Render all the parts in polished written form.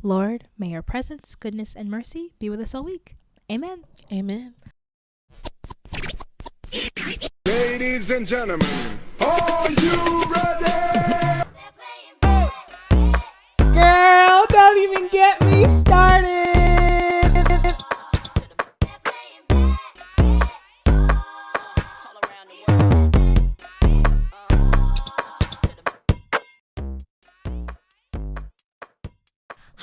Lord, may your presence, goodness, and mercy be with us all week. Amen. Amen. Ladies and gentlemen, are you ready? Girl, don't even get me started.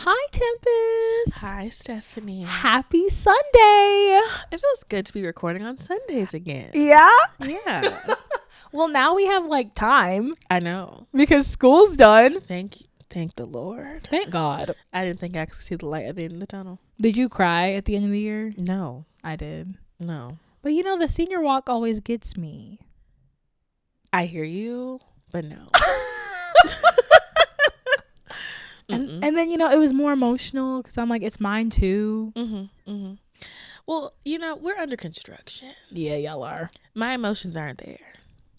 Hi, Tempestt. Hi, Stephanie. Happy Sunday. It feels good to be recording on Sundays again. Yeah? Yeah. Well, now we have time I know. because school's done. Thank the Lord. Thank God. I didn't think I could see the light at the end of the tunnel. Did you cry at the end of the year? No. I did. No. But the senior walk always gets me. I hear you, but no. And then, it was more emotional because I'm like, it's mine too. Well, we're under construction. Yeah, y'all are. My emotions aren't there.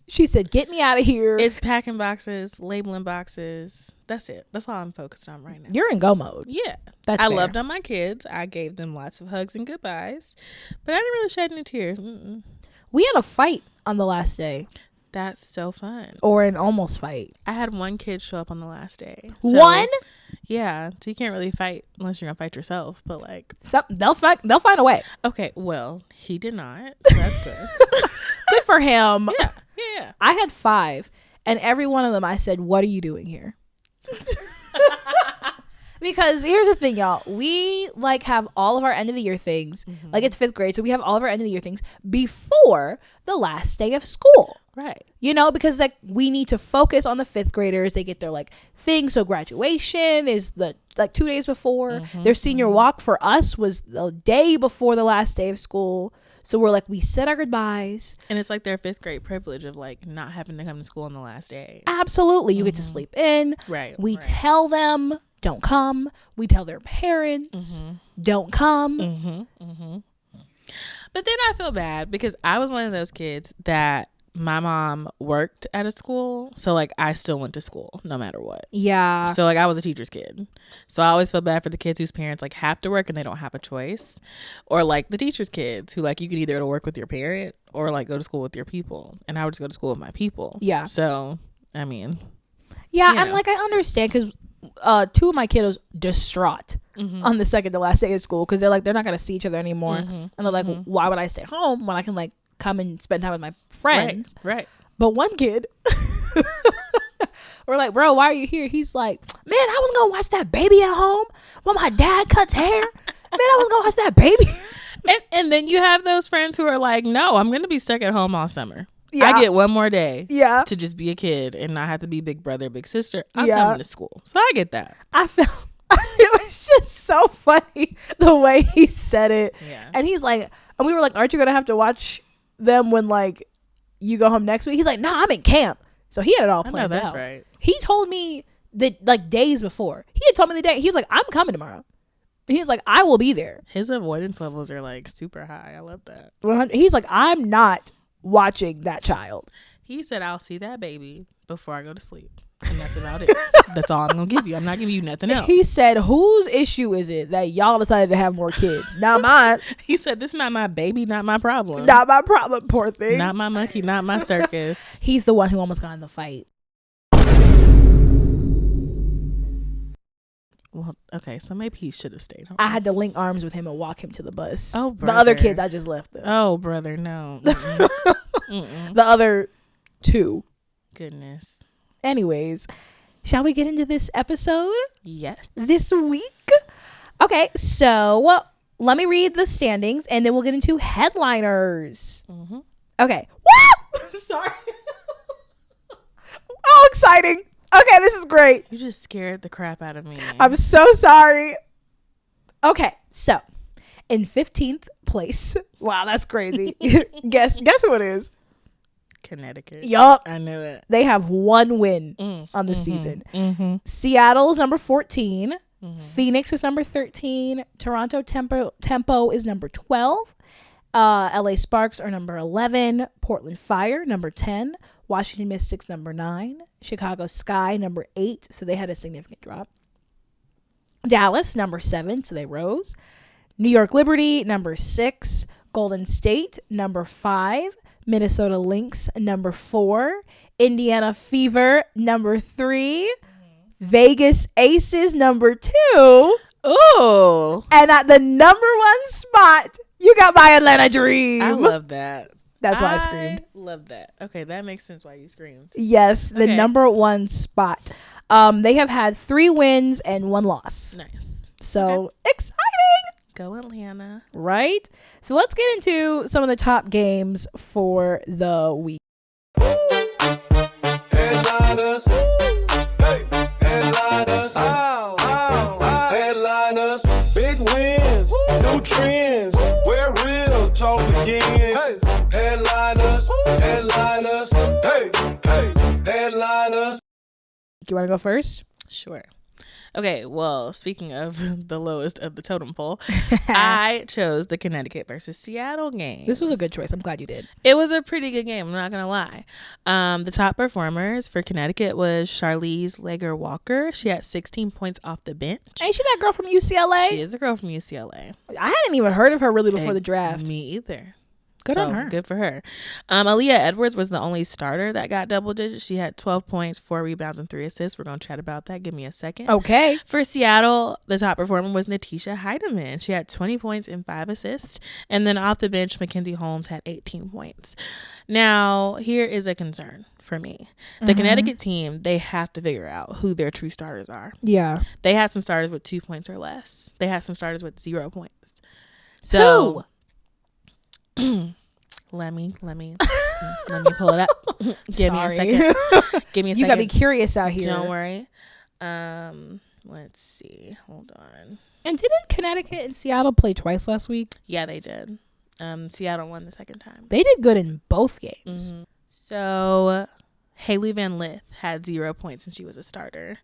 She said, get me out of here. It's packing boxes, labeling boxes. That's it. That's all I'm focused on right now. You're in go mode. Yeah. That's I fair. loved on my kids. I gave them lots of hugs and goodbyes, but I didn't really shed any tears. We had a fight on the last day, That's so fun. or an almost fight. I had one kid show up on the last day. One? Yeah. So you can't really fight unless you're going to fight yourself. But They'll find a way. okay, well, he did not. So that's good. Good for him. Yeah. I had 5, and every one of them I said, what are you doing here? Because here's the thing, y'all. We have all of our end of the year things. It's 5th grade, so we have all of our end of the year things before the last day of school. Right. Because we need to focus on the 5th graders. They get their thing. So graduation is the 2 days before. Their senior walk for us was the day before the last day of school. So we're we said our goodbyes. And it's their 5th grade privilege of not having to come to school on the last day. Absolutely. You get to sleep in. Right. We right. tell them, don't come. We tell their parents, don't come. But then I feel bad because I was one of those kids that my mom worked at a school. So I still went to school no matter what. Yeah. So I was a teacher's kid. So I always feel bad for the kids whose parents have to work and they don't have a choice. Or the teacher's kids who you can either go to work with your parent or go to school with your people. And I would just go to school with my people. Yeah. So, I mean. Yeah. you And know. I understand because 2 of my kiddos distraught on the second to last day of school because they're they're not going to see each other anymore. And they're why would I stay home when I can come and spend time with my friends? Right. But one kid, we're bro, why are you here? He's man, I was gonna watch that baby at home while my dad cuts hair. Man, I was gonna watch that baby. And then you have those friends who are no, I'm going to be stuck at home all summer. Yeah. I get one more day Yeah. to just be a kid and not have to be big brother, big sister. I'm Yeah. coming to school. So I get that. I felt it was just so funny the way he said it. Yeah. And he's and we were aren't you gonna have to watch them when you go home next week? He's nah, I'm in camp. So he had it all I planned know that's out. right. He told me that days before. He had told me the day. He was I'm coming tomorrow. He's I will be there. His avoidance levels are super high. I love that. 100. He's I'm not watching that child. He said, I'll see that baby before I go to sleep. And that's about it. That's all I'm going to give you. I'm not giving you nothing else. He said, whose issue is it that y'all decided to have more kids? Not mine. He said, this is not my baby, not my problem. Not my problem, poor thing. Not my monkey, not my circus. He's the one who almost got in the fight. Well, okay, so maybe he should have stayed home. I had to link arms with him and walk him to the bus. Oh, the other brother. kids, I just left them. Oh, brother, no. The other 2. Goodness. Anyways, shall we get into this episode Yes. this week? Okay, so let me read the standings and then we'll get into headliners. Okay. Woo! Sorry. Oh, exciting. Okay, this is great. You just scared the crap out of me. I'm so sorry. Okay, so in 15th place. Wow, that's crazy. Guess who it is? Connecticut. Yup. I knew it. They have 1 win on the season. Seattle's number 14. Phoenix is number 13. Toronto Tempo is number 12. LA Sparks are number 11. Portland Fire, number 10. Washington Mystics, number 9. Chicago Sky, number 8. So they had a significant drop. Dallas, number 7, so they rose. New York Liberty, number 6. Golden State, number 5. Minnesota Lynx, number 4. Indiana Fever, number 3. Vegas Aces, number 2. Ooh. And at the number 1 spot, you got my Atlanta Dream. I love that. That's why I screamed. Love that. Okay, that makes sense why you screamed. Yes, the number 1 spot. They have had 3 wins and 1 loss. Nice. So exciting. Go Atlanta. Right? So let's get into some of the top games for the week. Headliners. Hey, headliners. Ow, ow, ow. Headliners. Big wins. New trends. Where real talk begins. Headliners. Headliners. Hey, hey. Headliners. Do you want to go first? Sure. Okay, well, speaking of the lowest of the totem pole, I chose the Connecticut versus Seattle game. This was a good choice. I'm glad you did. It was a pretty good game, I'm not going to lie. The top performers for Connecticut was Charlize Lager-Walker. She had 16 points off the bench. Ain't she that girl from UCLA? She is a girl from UCLA. I hadn't even heard of her really before the draft. Me either. Good on her. Good for her. Aaliyah Edwards was the only starter that got double digits. She had 12 points, 4 rebounds, and 3 assists. We're going to chat about that. Give me a second. Okay. For Seattle, the top performer was Natisha Heidemann. She had 20 points and 5 assists. And then off the bench, Mackenzie Holmes had 18 points. Now, here is a concern for me. The Connecticut team, they have to figure out who their true starters are. Yeah. They had some starters with 2 points or less. They had some starters with 0 points. So, let me pull it up. Give me a second. You gotta be curious out here. Don't worry. Let's see. Hold on. And didn't Connecticut and Seattle play twice last week? Yeah, they did. Seattle won the second time. They did good in both games. So Haley Van Lith had 0 points and she was a starter.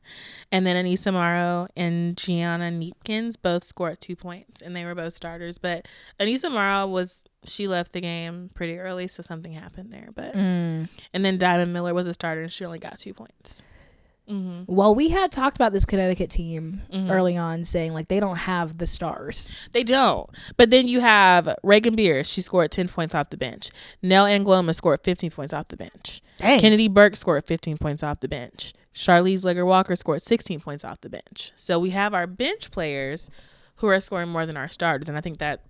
And then Anissa Morrow and Gianna Neepkins both scored 2 points and they were both starters. But Anissa Morrow she left the game pretty early, so something happened there. But and then Diamond Miller was a starter and she only got 2 points. Well, we had talked about this Connecticut team early on, saying like they don't have the stars. They don't. But then you have Reagan Beers. She scored 10 points off the bench. Nell Angloma scored 15 points off the bench. Dang. Kennedy Burke scored 15 points off the bench. Charlize Lager-Walker scored 16 points off the bench. So we have our bench players who are scoring more than our starters, and I think that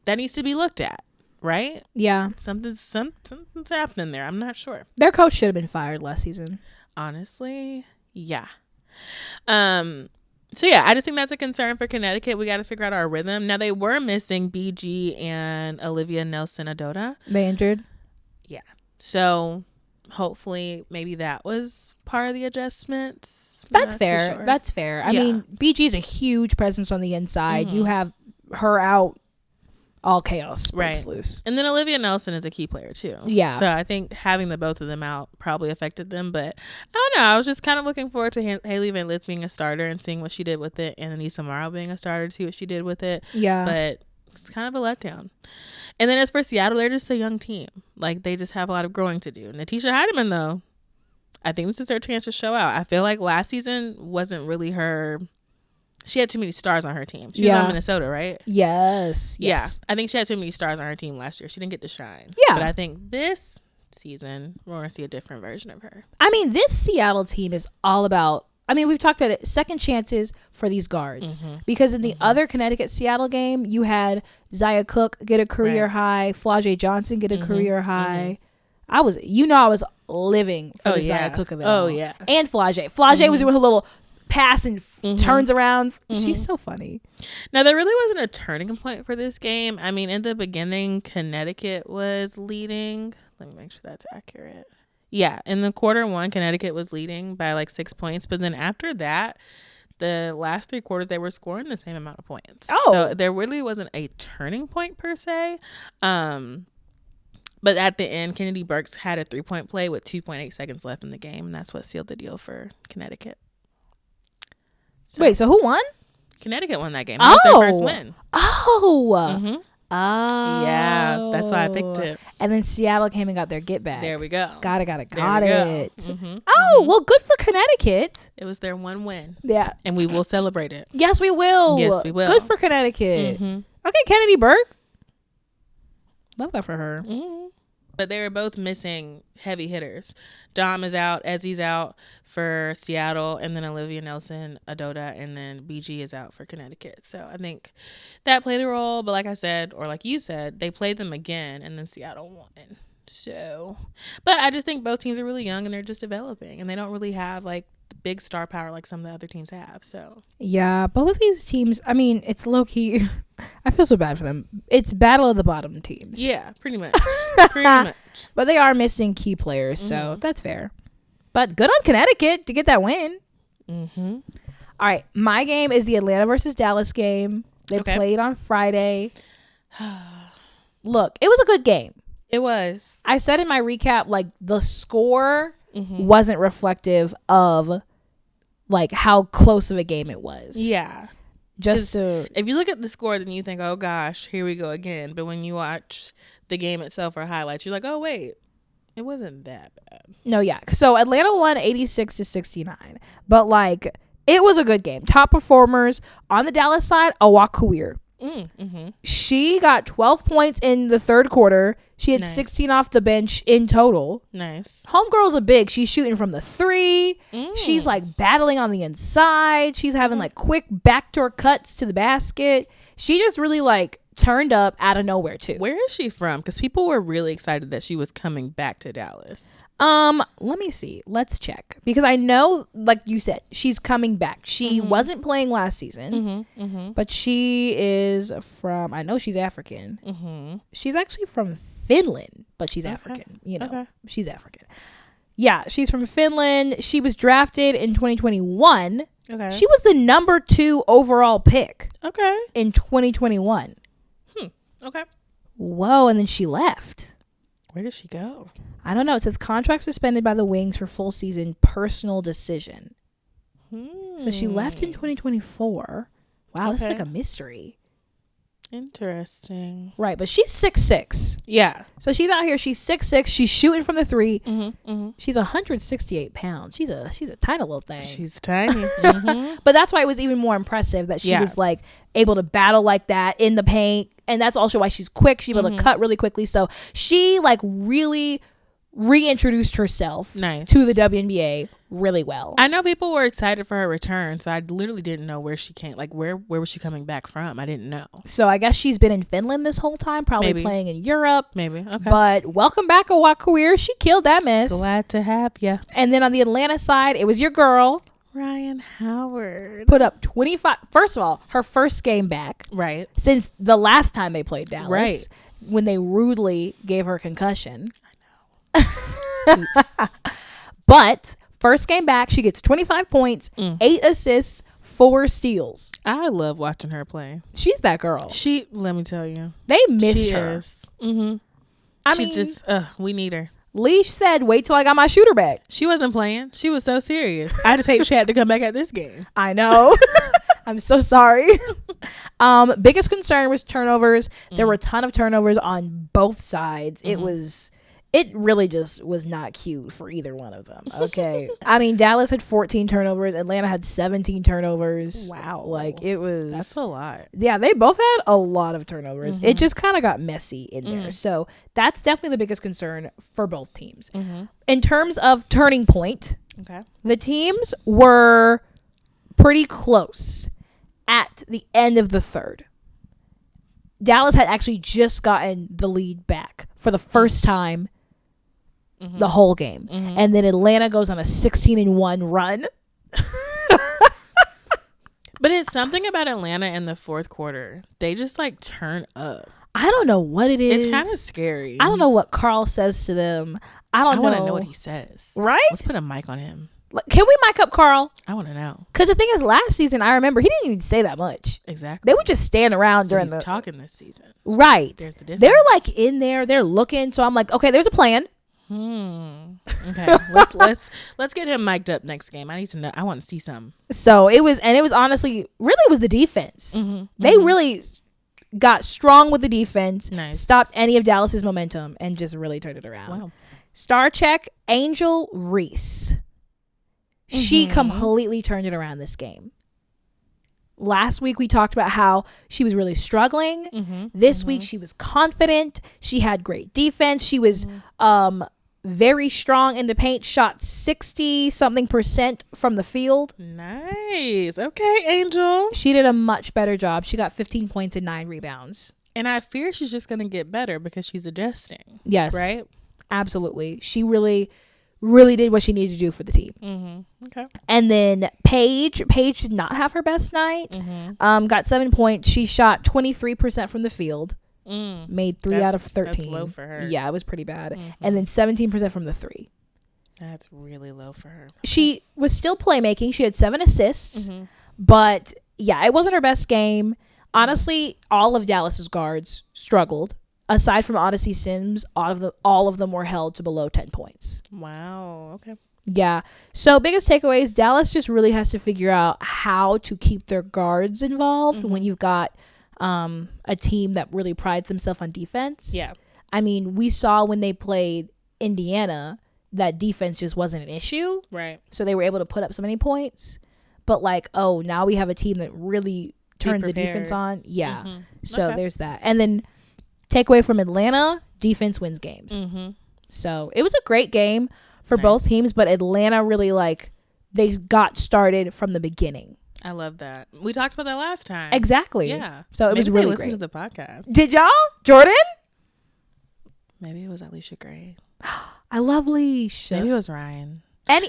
needs to be looked at, right? Yeah. Something's happening there. I'm not sure. Their coach should have been fired last season. Honestly, yeah. So yeah, I just think that's a concern for Connecticut. We got to figure out our rhythm. Now they were missing BG and Olivia Nelson-Adota. They injured. Yeah. So hopefully maybe that was part of the adjustments. That's fair. Sure. That's fair. I mean, BG is a huge presence on the inside. You have her out, all chaos breaks loose. And then Olivia Nelson is a key player too. Yeah. So I think having the both of them out probably affected them. But I don't know. I was just kind of looking forward to Haley Van Lith being a starter and seeing what she did with it, and Anissa Morrow being a starter to see what she did with it. Yeah. But it's kind of a letdown. And then as for Seattle, they're just a young team. Like they just have a lot of growing to do. Natisha Heidemann, though, I think this is her chance to show out. I feel like last season wasn't really her. She had too many stars on her team. She was on Minnesota, right? Yes. Yeah. I think she had too many stars on her team last year. She didn't get to shine. Yeah. But I think this season, we're going to see a different version of her. I mean, this Seattle team is all about, I mean, we've talked about it, second chances for these guards. Because in the other Connecticut-Seattle game, you had Zaya Cook get a career high, Flau'jae Johnson get a career high. I was living for the Zaya Cook of it. Oh, yeah. And Flau'jae. Flau'jae was doing her little pass and turns around. She's so funny. Now, there really wasn't a turning point for this game. I mean, in the beginning, Connecticut was leading. Let me make sure that's accurate. Yeah, in the quarter one, Connecticut was leading by like 6 points. But then after that, the last 3 quarters, they were scoring the same amount of points. Oh. So there really wasn't a turning point per se. But at the end, Kennedy Burks had a 3-point play with 2.8 seconds left in the game. And that's what sealed the deal for Connecticut. So, wait, so who won? Connecticut won that game. That was their first win. Oh. Oh. Yeah, that's why I picked it. And then Seattle came and got their get back. There we go. Got it. Mm-hmm. Oh, well, good for Connecticut. It was their one win. Yeah. And we will celebrate it. Yes, we will. Yes, we will. Good for Connecticut. Mm-hmm. Okay, Kennedy Burke. Love that for her. Mm-hmm. But they were both missing heavy hitters. Dom is out, Ezzy's out for Seattle, and then Olivia Nelson, Adota, and then BG is out for Connecticut. So I think that played a role. But like I said, or like you said, they played them again, and then Seattle won. So, but I just think both teams are really young and they're just developing, and they don't really have like the big star power like some of the other teams have. So yeah, both of these teams, I mean, it's low key. I feel so bad for them. It's battle of the bottom teams. yeah, pretty much. Pretty much. But they are missing key players, so that's fair. But good on Connecticut to get that win. Mm-hmm. All right, my game is the Atlanta versus Dallas game. They played on Friday. Look, it was a good game. It was. I said in my recap, like, the score wasn't reflective of like how close of a game it was. Yeah. If you look at the score, then you think, oh gosh, here we go again. But when you watch the game itself or highlights, you're like, oh wait, it wasn't that bad. No, yeah. So Atlanta won 86-69, but like it was a good game. Top performers on the Dallas side, Awakuir. Mm-hmm. She got 12 points in the third quarter. She had 16 off the bench in total. Nice. Homegirl's a big. She's shooting from the 3. She's like battling on the inside. She's having like quick backdoor cuts to the basket. She just really like turned up out of nowhere too. Where is she from? Because people were really excited that she was coming back to Dallas. Let me see. Let's check. Because I know, like you said, she's coming back. She wasn't playing last season, but she is from, I know she's African. She's actually from Finland, but she's African. You know, she's African. Yeah, she's from Finland. She was drafted in 2021. Okay. She was the number 2 overall pick. Okay. In 2021. Okay. Whoa, and then she left. Where did she go? I don't know. It says contract suspended by the Wings for full season, personal decision. So she left in 2024. Wow, this is like a mystery. Interesting. Right, but she's 6'6". Yeah. So she's out here. She's 6'6". She's shooting from the 3. She's 168 pounds. She's a tiny little thing. She's tiny. But that's why it was even more impressive that she was like able to battle like that in the paint. And that's also why she's quick. She's able to cut really quickly. So she like really reintroduced herself to the WNBA really well. I know people were excited for her return, so I literally didn't know where she came. Like where was she coming back from? I didn't know. So I guess she's been in Finland this whole time, probably playing in Europe. Maybe. Okay. But welcome back, Awakuir. She killed that mess. Glad to have you. And then on the Atlanta side, it was your girl, Ryan Howard. put up 25. First of all, her first game back. Right. Since the last time they played Dallas. Right. When they rudely gave her a concussion. But first game back, she gets 25 points, 8 assists, 4 steals. I love watching her play. She's that girl. Let me tell you, they missed her. I mean, just we need her. Leash said, "Wait till I got my shooter back." She wasn't playing. She was so serious. I just hate she had to come back at this game. I know. I'm so sorry. Biggest concern was turnovers. There were a ton of turnovers on both sides. It really just was not cute for either one of them. Okay. I mean, Dallas had 14 turnovers. Atlanta had 17 turnovers. Wow. Like it was. That's a lot. Yeah, they both had a lot of turnovers. It just kind of got messy in there. So that's definitely the biggest concern for both teams. In terms of turning point, the teams were pretty close at the end of the third. Dallas had actually just gotten the lead back for the first time the whole game. And then Atlanta goes on a 16-1 run. But it's something about Atlanta in the fourth quarter. They just like turn up. I don't know what it is. It's kind of scary. I don't know what Carl says to them. I want to know what he says. Right? Let's put a mic on him. Can we mic up Carl? I want to know. Because the thing is, last season, I remember he didn't even say that much. Exactly. They would just stand around during he's talking this season. Right. There's the difference. They're like in there. They're looking. So I'm like, okay, there's a plan. Okay. let's get him mic'd up next game. I need to know. I want to see some. So it was honestly, really, it was the defense. They really got strong with the defense, Nice. stopped any of Dallas's momentum, and just really turned it around. Wow. Star check, Angel Reese. She completely turned it around this game. Last week we talked about how she was really struggling. This week she was confident. She had great defense. She was very strong in the paint, shot 60-something% from the field. Nice. Okay, Angel. She did a much better job. She got 15 points and 9 rebounds. And I fear she's just going to get better because she's adjusting. Yes. Right? Absolutely. She really did what she needed to do for the team. Okay. And then Paige did not have her best night. Got 7 points. She shot 23% from the field. Made 3 out of 13. That's low for her. Yeah, it was pretty bad. And then 17% from the 3. That's really low for her. She was still playmaking. She had 7 assists. But yeah, it wasn't her best game. Honestly, all of Dallas's guards struggled. Aside from Odyssey Sims, all of them were held to below 10 points. Wow. Okay. Yeah. So biggest takeaways, Dallas just really has to figure out how to keep their guards involved when you've got a team that really prides themselves on defense. Yeah. I mean, we saw when they played Indiana that defense just wasn't an issue. Right. So they were able to put up so many points. But now we have a team that really turns the defense on. Yeah. So there's that. And then takeaway from Atlanta, defense wins games. So it was a great game for both teams, but Atlanta really they got started from the beginning. I love that. We talked about that last time. Exactly. Yeah. So it was really listen great. to the podcast. Did y'all? Jordan? Maybe it was Alicia Gray. I love Leash. Maybe it was Ryan.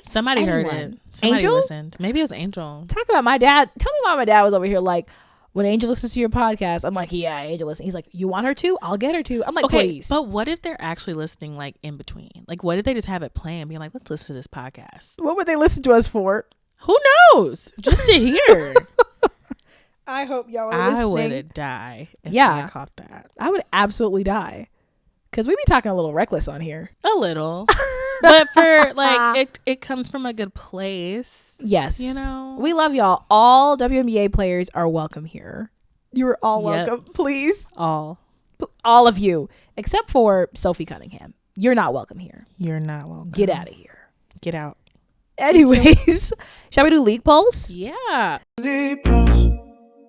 Somebody heard it. Somebody Angel? listened. Maybe it was Angel. Talk about my dad. Tell me why my dad was over here when Angel listens to your podcast, I'm like, yeah, Angel listens. He's like, you want her to? I'll get her to. I'm like, Okay, please. but what if they're actually listening in between? What if they just have it playing and being like, let's listen to this podcast? What would they listen to us for? Who knows? Just to hear. I hope y'all are listening. I would die if I caught that. I would absolutely die. Because we be talking a little reckless on here. A little. But for it comes from a good place. Yes. You know? We love y'all. All WNBA players are welcome here. You are all welcome. Please. All of you. Except for Sophie Cunningham. You're not welcome here. You're not welcome. Get out of here. Get out. Anyways, shall we do League Pulse? Yeah. League Pulse.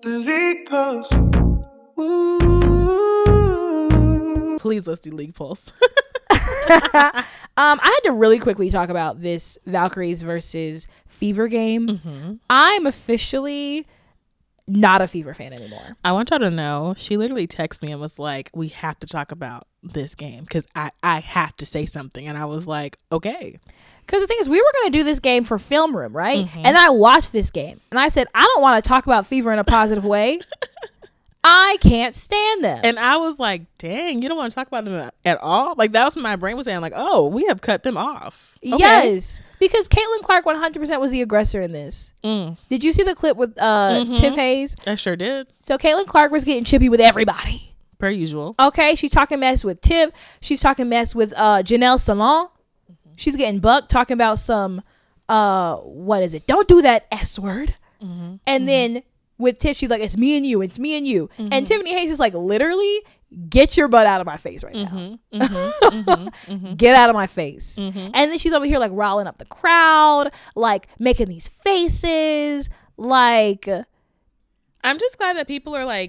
The League Pulse. Ooh. Please, let's do League Pulse. I had to really quickly talk about this Valkyries versus Fever game. I'm officially not a Fever fan anymore. I want y'all to know, she literally texted me and was like, we have to talk about this game because I have to say something. And I was like, okay. Because the thing is, we were going to do this game for Film Room, right? And I watched this game and I said, I don't want to talk about Fever in a positive way. I can't stand them. And I was like, dang, you don't want to talk about them at all? That was what my brain was saying, oh, we have cut them off. Okay. Yes, because Caitlin Clark 100% was the aggressor in this. Did you see the clip with Tiff Hayes? I sure did. So Caitlin Clark was getting chippy with everybody. Per usual. Okay, she's talking mess with Tiff. She's talking mess with Janelle Salon. She's getting bucked talking about some, what is it? Don't do that S word. And then with Tiff, she's like, it's me and you. It's me and you. And Tiffany Hayes is like, literally, get your butt out of my face right now. Get out of my face. And then she's over here riling up the crowd, making these faces. I'm just glad that people are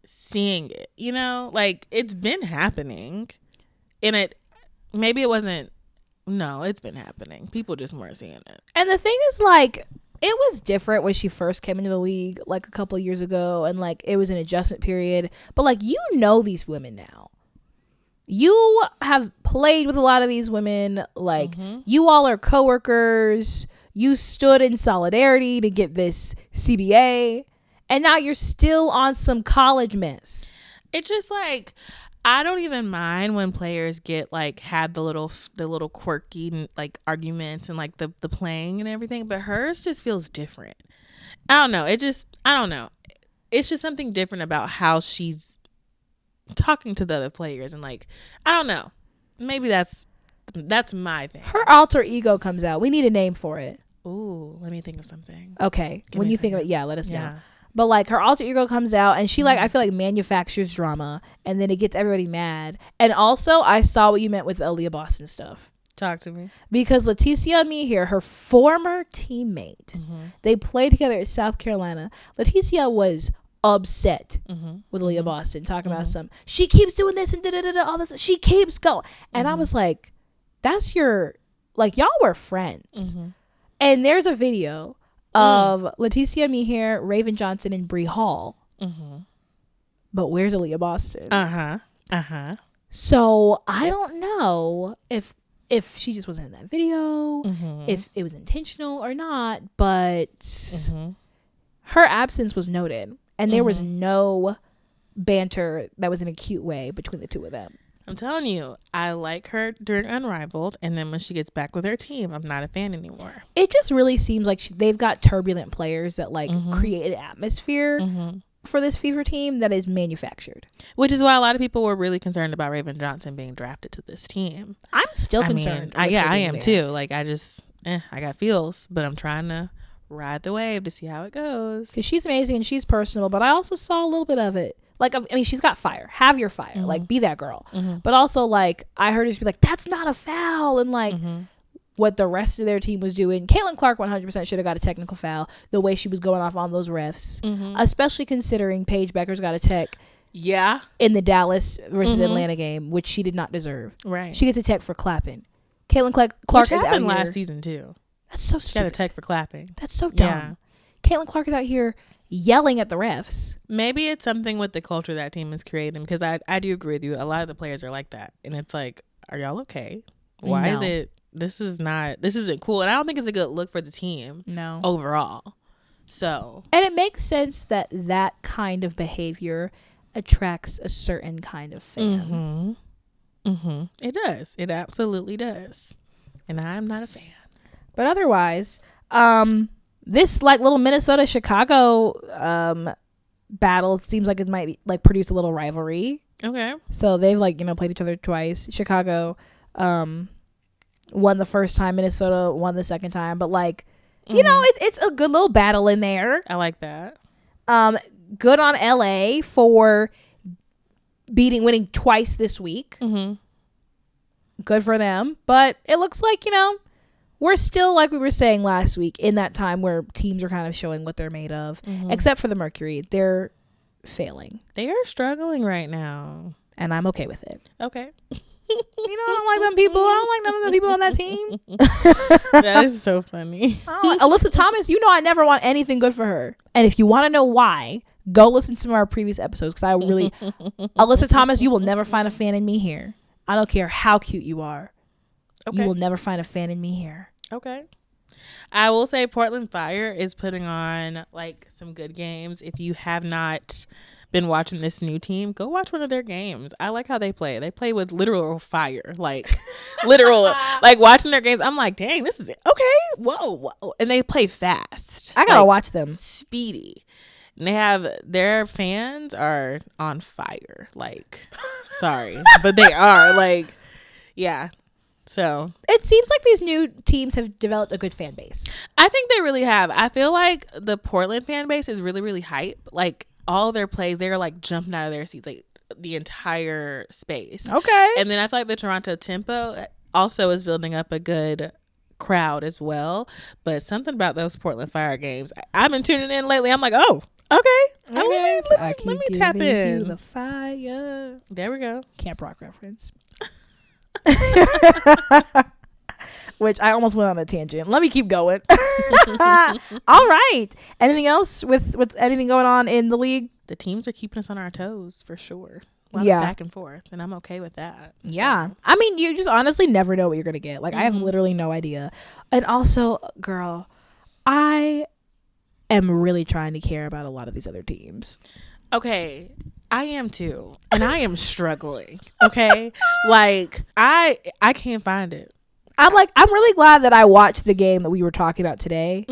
seeing it, you know? It's been happening. And maybe it wasn't. No, it's been happening. People just weren't seeing it. And the thing is it was different when she first came into the league a couple of years ago, and it was an adjustment period. But these women now. You have played with a lot of these women. You all are coworkers. You stood in solidarity to get this CBA, and now you're still on some college mess. It's just I don't even mind when players get had the little quirky arguments and the playing and everything, but hers just feels different. I don't know. I don't know. It's just something different about how she's talking to the other players and I don't know. Maybe that's my thing. Her alter ego comes out. We need a name for it. Ooh, let me think of something. Okay. When you think of it, let us know. But like her alter ego comes out and she like I feel like manufactures drama and then it gets everybody mad. And also I saw what you meant with the Aaliyah Boston stuff. Talk to me. Because Leticia Mihir, her former teammate, they played together at South Carolina. Leticia was upset with Aaliyah Boston, talking about she keeps doing this and all this. She keeps going. And I was like, that's your, like, y'all were friends. And there's a video of Leticia Mihir, Raven Johnson, and Bree Hall. But where's Aaliyah Boston? So I don't know if she just wasn't in that video, if it was intentional or not, but her absence was noted. And there was no banter that was in a cute way between the two of them. I'm telling you, I like her during Unrivaled, and then when she gets back with her team, I'm not a fan anymore. It just really seems like they've got turbulent players that like create an atmosphere for this fever team that is manufactured. Which is why a lot of people were really concerned about Raven Johnson being drafted to this team. I'm still concerned. I am too. Like I just, I got feels, but I'm trying to ride the wave to see how it goes. Because she's amazing and she's personable, but I also saw a little bit of it. Like, I mean, she's got fire. Have your fire. Like, be that girl. But also, like, I heard her just be like, that's not a foul. And, like, what the rest of their team was doing. Caitlin Clark 100% should have got a technical foul the way she was going off on those refs. Especially considering Paige Becker's got a tech. Yeah. In the Dallas versus Atlanta game, which she did not deserve. Right. She gets a tech for clapping. Caitlin Clark which is out happened here. last season, too. That's so She stupid. got a tech for clapping. That's so dumb. Yeah. Caitlin Clark is out here yelling at the refs. Maybe it's something with the culture that team is creating, because I do agree with you. A lot of the players are like that. And it's like, are y'all okay? Why is it, this isn't cool. And I don't think it's a good look for the team. No. Overall. So. And it makes sense that that kind of behavior attracts a certain kind of fan. It does. It absolutely does. And I'm not a fan. But otherwise, this like little Minnesota Chicago battle seems like it might be, like produce a little rivalry. Okay. So they've like, played each other twice. Chicago won the first time, Minnesota won the second time, but like it's a good little battle in there. I like that. Good on LA for winning twice this week. Good for them. But it looks like, we're still, like we were saying last week, in that time where teams are kind of showing what they're made of. Except for the Mercury. They're failing. They are struggling right now. And I'm okay with it. Okay. I don't like them people. I don't like none of the people on that team. That is so funny. Alyssa Thomas, I never want anything good for her. And if you want to know why, go listen to some of our previous episodes, because I really... Alyssa Thomas, you will never find a fan in me here. I don't care how cute you are. Okay. You will never find a fan in me here. Okay. I will say Portland Fire is putting on like some good games. If you have not been watching this new team, go watch one of their games. I like how they play. They play with literal fire, like literal, like watching their games. I'm like, dang, this is it. Okay. Whoa. And they play fast. I gotta watch them. Speedy. And they have, their fans are on fire. Like, sorry, but they are like, yeah. So it seems like these new teams have developed a good fan base. I think they really have. I feel like the Portland fan base is really, really hype. Like all their plays, they're like jumping out of their seats, like the entire space. Okay. And then I feel like the Toronto Tempo also is building up a good crowd as well. But something about those Portland Fire games, I've been tuning in lately. I'm like, oh, okay. Let me tap in. The fire. There we go. Camp Rock reference. Which I almost went on a tangent. Let me keep going. All right. Anything else with what's anything going on in the league? The teams are keeping us on our toes for sure. A lot of back and forth, and I'm okay with that. Yeah. So. I mean, you just honestly never know what you're going to get. Like, I have literally no idea. And also, girl, I am really trying to care about a lot of these other teams. Okay. I am too. And I am struggling. Okay. Like, I can't find it. I'm really glad that I watched the game that we were talking about today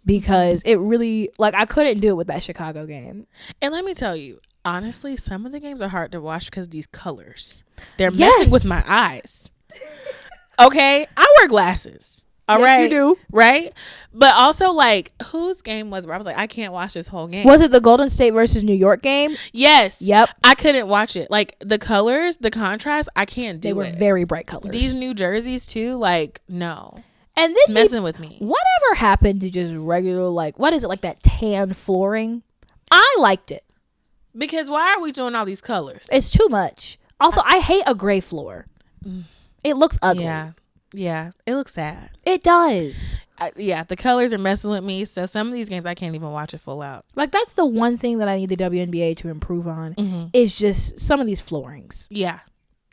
because it really, like, I couldn't do it with that Chicago game. And let me tell you, honestly, some of the games are hard to watch because these colors, they're messing with my eyes. Okay. I wear glasses. All yes, right. you do. Right? But also, like, whose game was it where I was like, I can't watch this whole game? Was it the Golden State versus New York game? Yes. Yep. I couldn't watch it. Like, the colors, the contrast, I can't do it. They were very bright colors. These new jerseys, too, like, no. And then it's messing with me. Whatever happened to just regular, like, what is it, like that tan flooring? I liked it. Because why are we doing all these colors? It's too much. Also, I hate a gray floor. It looks ugly. Yeah. It looks sad. It does. The colors are messing with me. So some of these games, I can't even watch it full out. Like, that's the one thing that I need the WNBA to improve on is just some of these floorings. Yeah.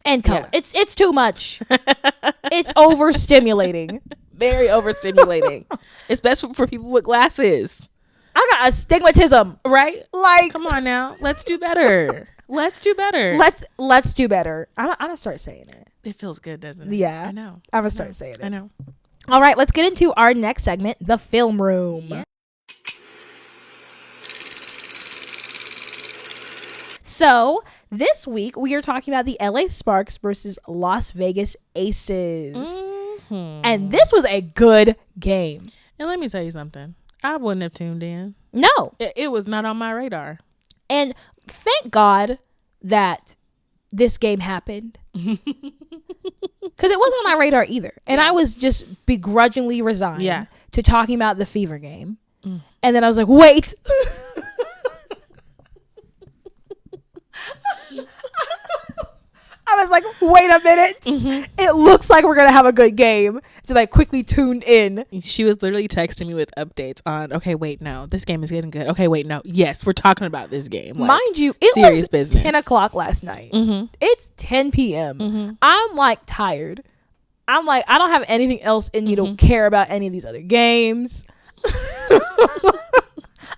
And color. Yeah. It's too much. It's overstimulating. Very overstimulating. Especially for people with glasses. I got astigmatism. Right? Like, come on now. Let's do better. Let's do better. Let's do better. I'm gonna start saying it. It feels good, doesn't it? Yeah. I know. I'm gonna start saying it. I know. All right, let's get into our next segment, the film room. Yeah. So this week we are talking about the LA Sparks versus Las Vegas Aces. And this was a good game. And let me tell you something. I wouldn't have tuned in. No. It was not on my radar. And thank God that this game happened. Because it wasn't on my radar either. And I was just begrudgingly resigned to talking about the Fever game. And then I was like, wait. I was like, wait a minute. It looks like we're going to have a good game. So I quickly tuned in. She was literally texting me with updates on, okay, wait, no, this game is getting good. Okay, wait, no. Yes, we're talking about this game. Like, mind you, it serious was business. 10 o'clock last night. It's 10 p.m. I'm like tired. I'm like, I don't have anything else in me to care about any of these other games.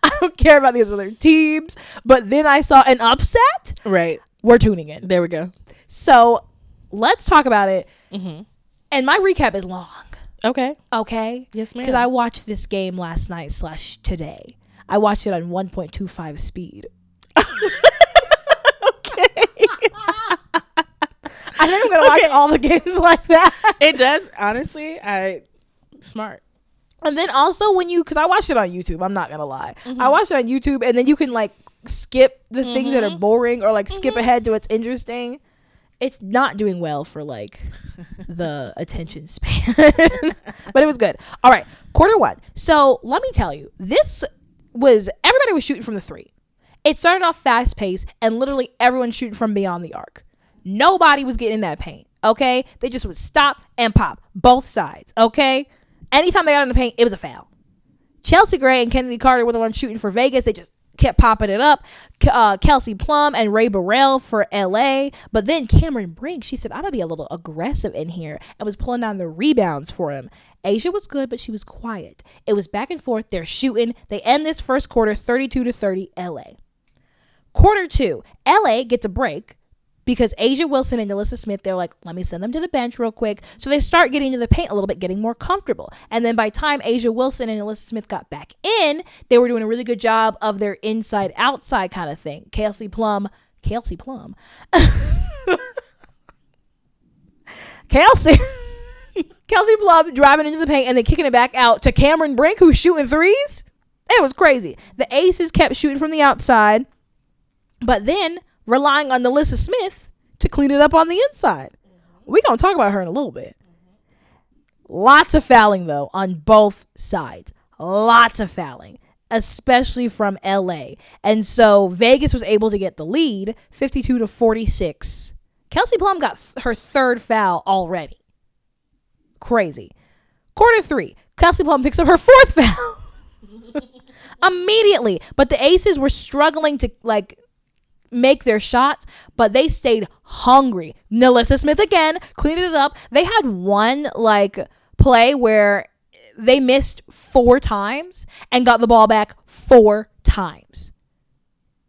I don't care about these other teams. But then I saw an upset. Right. We're tuning in. There we go. So let's talk about it. And my recap is long. Okay. Yes, ma'am. Because I watched this game last night / today. I watched it on 1.25 speed. Okay. I think I'm going to watch all the games like that. It does. Honestly, smart. And then also because I watched it on YouTube, I'm not going to lie. I watched it on YouTube and then you can like skip the things that are boring or like skip ahead to what's interesting. It's not doing well for like the attention span, but it was good. All right. Quarter one. So let me tell you, everybody was shooting from the three. It started off fast paced and literally everyone shooting from beyond the arc. Nobody was getting in that paint. Okay. They just would stop and pop both sides. Okay. Anytime they got in the paint, it was a foul. Chelsea Gray and Kennedy Carter were the ones shooting for Vegas. They just kept popping it up. Kelsey Plum and Ray Burrell for LA. But then Cameron Brink, she said, I'm going to be a little aggressive in here, and was pulling down the rebounds for him. Asia was good, but she was quiet. It was back and forth. They're shooting. They end this first quarter 32-30 LA. Quarter two, LA gets a break because Asia Wilson and Alyssa Smith, they're like, let me send them to the bench real quick. So they start getting to the paint a little bit, getting more comfortable. And then by the time Asia Wilson and Alyssa Smith got back in, they were doing a really good job of their inside-outside kind of thing. Kelsey Plum. Kelsey Plum driving into the paint and then kicking it back out to Cameron Brink, who's shooting threes. It was crazy. The Aces kept shooting from the outside, but then relying on Alyssa Smith to clean it up on the inside. We're going to talk about her in a little bit. Lots of fouling, though, on both sides. Lots of fouling, especially from LA. And so Vegas was able to get the lead, 52-46. Kelsey Plum got her third foul already. Crazy. Quarter three, Kelsey Plum picks up her fourth foul. Immediately. But the Aces were struggling to, make their shots, but they stayed hungry. Alyssa Smith again cleaned it up. They had one play where they missed 4 times and got the ball back 4 times.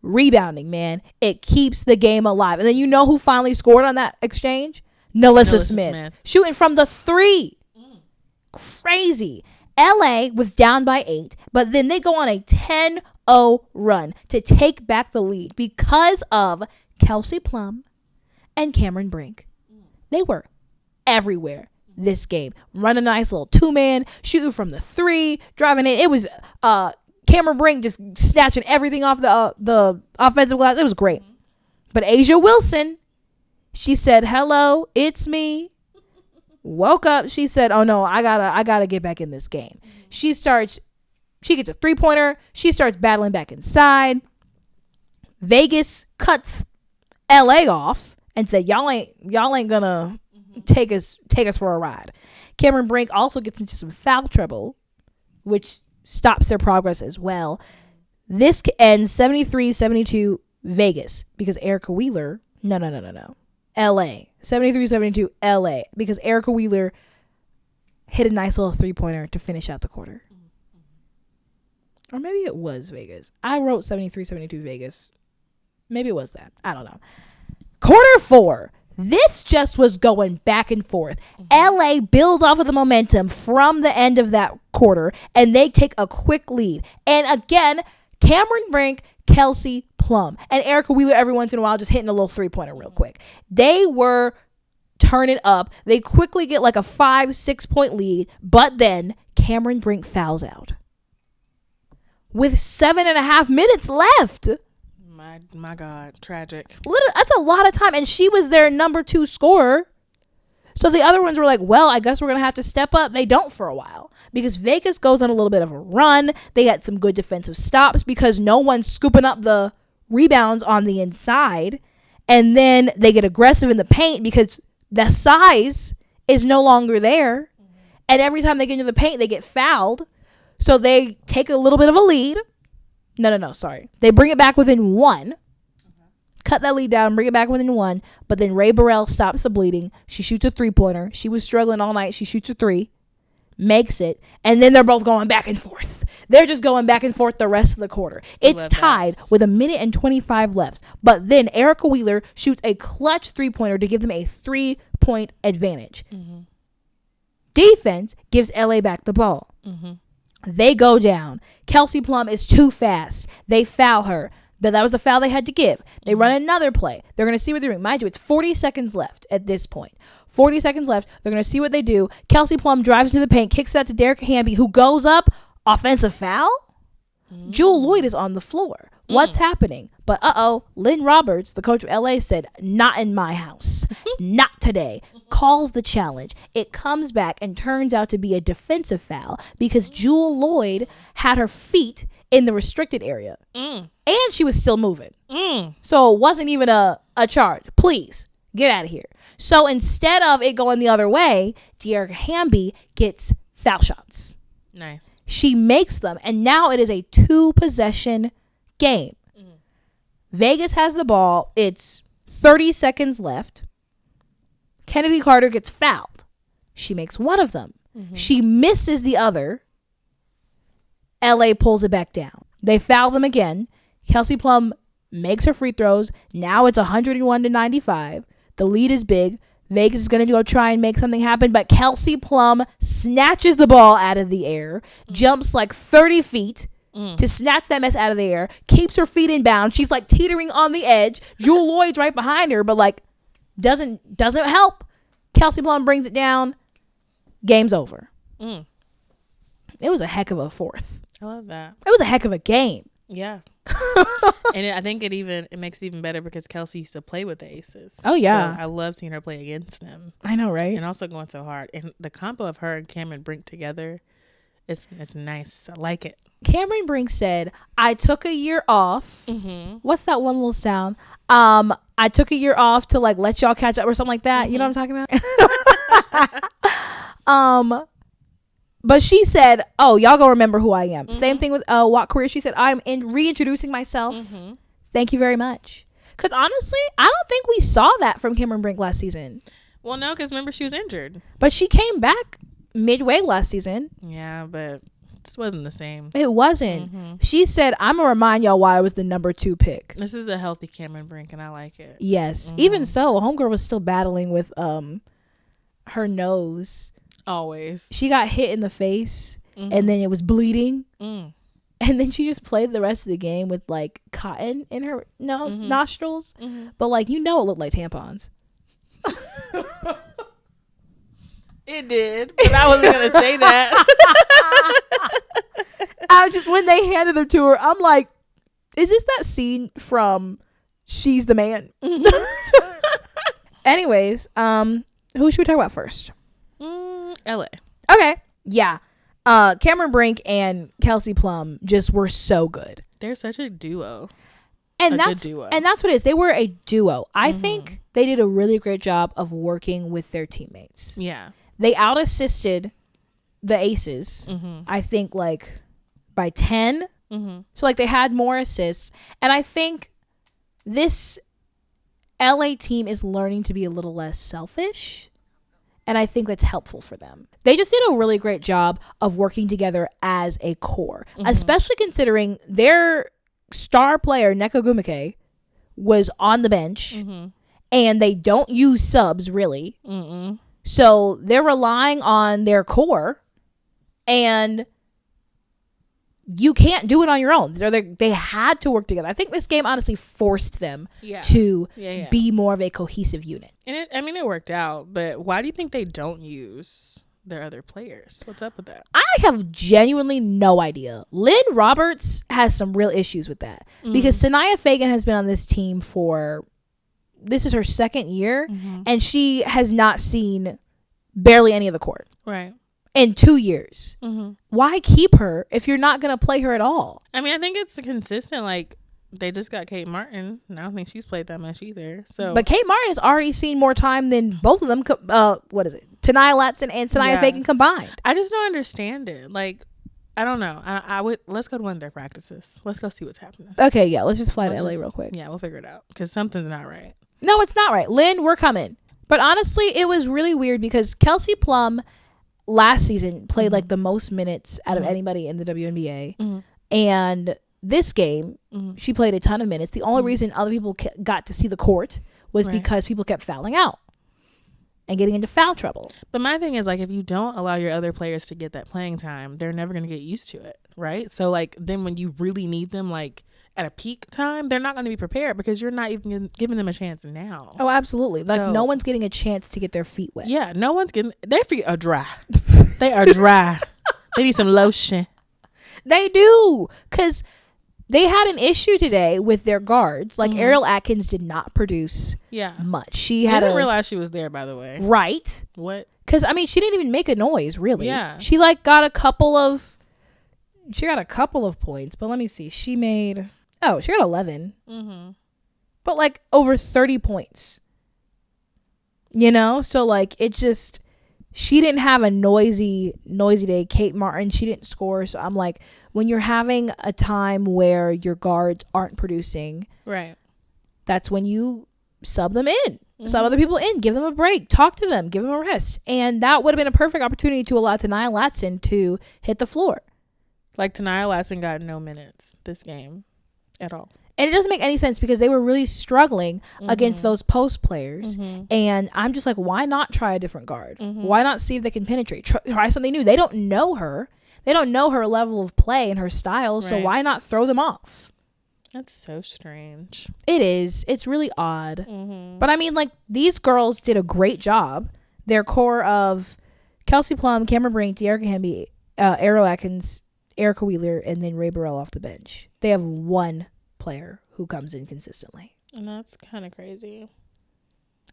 Rebounding, man, it keeps the game alive. And then you know who finally scored on that exchange? Alyssa Smith shooting from the 3. Crazy. LA was down by 8, but then they go on a 10-0 run to take back the lead because of Kelsey Plum and Cameron Brink. They were everywhere. this game. Running a nice little 2-man, shooting from the 3, driving it. It was Cameron Brink just snatching everything off the offensive glass. It was great. But Asia Wilson, she said, "Hello, it's me." Woke up. She said, "Oh no, I gotta get back in this game." She gets a 3-pointer. She starts battling back inside. Vegas cuts LA off and said, y'all ain't gonna take us for a ride. Cameron Brink also gets into some foul trouble, which stops their progress as well. This ends 73-72 Vegas because Erica Wheeler, no. LA. 73-72 LA because Erica Wheeler hit a nice little 3-pointer to finish out the quarter. Or maybe it was Vegas. I wrote 73-72 Vegas. Maybe it was that. I don't know. Quarter 4. This just was going back and forth. LA builds off of the momentum from the end of that quarter, and they take a quick lead. And again, Cameron Brink, Kelsey Plum, and Erica Wheeler every once in a while just hitting a little 3-pointer real quick. They were turning up. They quickly get like a 5-6 point lead, but then Cameron Brink fouls out with 7.5 minutes left. My God, tragic. That's a lot of time, and she was their number 2 scorer. So the other ones were like, well, I guess we're going to have to step up. They don't for a while because Vegas goes on a little bit of a run. They had some good defensive stops because no one's scooping up the rebounds on the inside. And then they get aggressive in the paint because the size is no longer there. And every time they get into the paint, they get fouled. So they take a little bit of a lead. No, sorry. They bring it back within 1. Cut that lead down, bring it back within 1. But then Ray Burrell stops the bleeding. She shoots a 3-pointer. She was struggling all night. She shoots a 3. Makes it. And then they're both going back and forth. They're just going back and forth the rest of the quarter. It's tied with 1:25 left. But then Erica Wheeler shoots a clutch 3-pointer to give them a 3-point advantage. Defense gives LA back the ball. They go down. Kelsey Plum is too fast. They foul her. But that was a foul they had to give. They run another play. They're going to see what they're doing. Mind you, it's 40 seconds left at this point. 40 seconds left. They're going to see what they do. Kelsey Plum drives into the paint, kicks it out to Derek Hamby, who goes up. Offensive foul? Jewel Lloyd is on the floor. What's happening? But Lynn Roberts, the coach of LA, said, not in my house. Not today. Calls the challenge. It comes back and turns out to be a defensive foul because Jewel Lloyd had her feet in the restricted area. And she was still moving. So it wasn't even a charge. Please, get out of here. So instead of it going the other way, De'Erica Hamby gets foul shots. Nice. She makes them, and now it is a 2-possession game. Vegas has the ball. It's 30 seconds left. Kennedy Carter gets fouled. She makes one of them. She misses the other. LA pulls it back down. They foul them again. Kelsey Plum makes her free throws. Now it's 101-95. The lead is big. Vegas is going to go try and make something happen, but Kelsey Plum snatches the ball out of the air, jumps like 30 feet to snatch that mess out of the air, keeps her feet in bounds. She's like teetering on the edge. Jewel Lloyd's right behind her, but like doesn't help. Kelsey Plum brings it down. Game's over. It was a heck of a fourth. I love that. It was a heck of a game. Yeah. And I think it makes it even better because Kelsey used to play with the Aces. Oh, yeah. So I love seeing her play against them. I know, right? And also going so hard. And the combo of her and Cameron Brink together, it's nice. I like it. Cameron Brink said, I took a year off. What's that one little sound? I took a year off to like let y'all catch up or something like that. You know what I'm talking about? But she said, oh, y'all gonna remember who I am. Same thing with Walk Career. She said, I'm reintroducing myself. Thank you very much. Because honestly, I don't think we saw that from Cameron Brink last season. Well, no, because remember she was injured. But she came back midway last season. Yeah, but it wasn't the same. It wasn't. She said, I'm going to remind y'all why I was the number 2 pick. This is a healthy Cameron Brink, and I like it. Yes. Even so, Homegirl was still battling with her nose. Always. She got hit in the face, and then it was bleeding. And then she just played the rest of the game with like cotton in her nostrils. But like, it looked like tampons. It did, but I wasn't gonna say that. I just when they handed them to her, I'm like, is this that scene from She's the Man? Anyways, who should we talk about first? LA. Okay. Yeah. Cameron Brink and Kelsey Plum just were so good. They're such a duo. And that's what it is. They were a duo. I think they did a really great job of working with their teammates. Yeah. They out-assisted the Aces, I think, like, by 10. So, like, they had more assists. And I think this LA team is learning to be a little less selfish. And I think that's helpful for them. They just did a really great job of working together as a core, especially considering their star player, Neko Gumike, was on the bench. And they don't use subs, really. So they're relying on their core. And you can't do it on your own. They had to work together. I think this game honestly forced them to be more of a cohesive unit. And it worked out, but why do you think they don't use their other players? What's up with that? I have genuinely no idea. Lynn Roberts has some real issues with that because Sanaya Fagan has been on this team this is her second year, and she has not seen barely any of the court. Right. In 2 years. Why keep her if you're not going to play her at all? I mean, I think it's consistent. Like, they just got Kate Martin, and I don't think she's played that much either. So, but Kate Martin has already seen more time than both of them. What is it? Tanaya Latson and Sanaya Fagan combined. I just don't understand it. Like, I don't know. Let's go to one of their practices. Let's go see what's happening. Okay, yeah. Let's just fly to LA real quick. Yeah, we'll figure it out because something's not right. No, it's not right. Lynn, we're coming. But honestly, it was really weird because Kelsey Plum last season played like the most minutes out of anybody in the WNBA. And this game, she played a ton of minutes. The only reason other people got to see the court was because people kept fouling out and getting into foul trouble. But my thing is, like, if you don't allow your other players to get that playing time, they're never going to get used to it, right? So, like, then when you really need them, like, at a peak time, they're not going to be prepared because you're not even giving them a chance now. Oh, absolutely. Like, no one's getting a chance to get their feet wet. Yeah, no one's getting... Their feet are dry. They are dry. They need some lotion. They do. Because they had an issue today with their guards. Like, Ariel Atkins did not produce much. She didn't realize she was there, by the way. Right. What? Because, I mean, she didn't even make a noise, really. Yeah. She, like, got a couple of points. But let me see. She got 11. But, like, over 30 points. You know? So, like, it just... She didn't have a noisy day. Kate Martin, she didn't score. So I'm like, when you're having a time where your guards aren't producing, right? That's when you sub them in, sub other people in, give them a break, talk to them, give them a rest. And that would have been a perfect opportunity to allow Tanaya Latson to hit the floor. Like, Tanaya Latson got no minutes this game at all. And it doesn't make any sense because they were really struggling against those post players. And I'm just like, why not try a different guard? Why not see if they can penetrate? Try something new. They don't know her. They don't know her level of play and her style. Right. So why not throw them off? That's so strange. It is. It's really odd. But I mean, like, these girls did a great job. Their core of Kelsey Plum, Cameron Brink, De'Arica Hamby, Ariel Atkins, Erica Wheeler, and then Ray Burrell off the bench. They have one player who comes in consistently, and that's kind of crazy.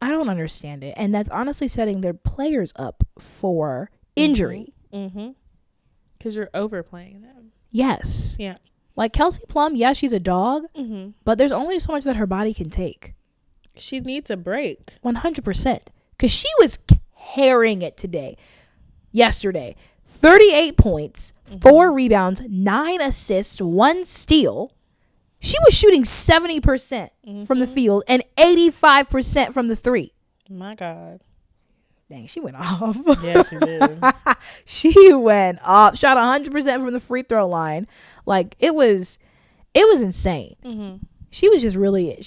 I don't understand it, and that's honestly setting their players up for injury. Because you're overplaying them. Yes. Yeah. Like Kelsey Plum, yeah, she's a dog, but there's only so much that her body can take. She needs a break. 100%. Because she was carrying it yesterday. 38 points, 4 rebounds, 9 assists, 1 steal. She was shooting 70% from the field and 85% from the three. My God. Dang, she went off. Yeah, she did. She went off. Shot 100% from the free throw line. Like, it was insane. She was just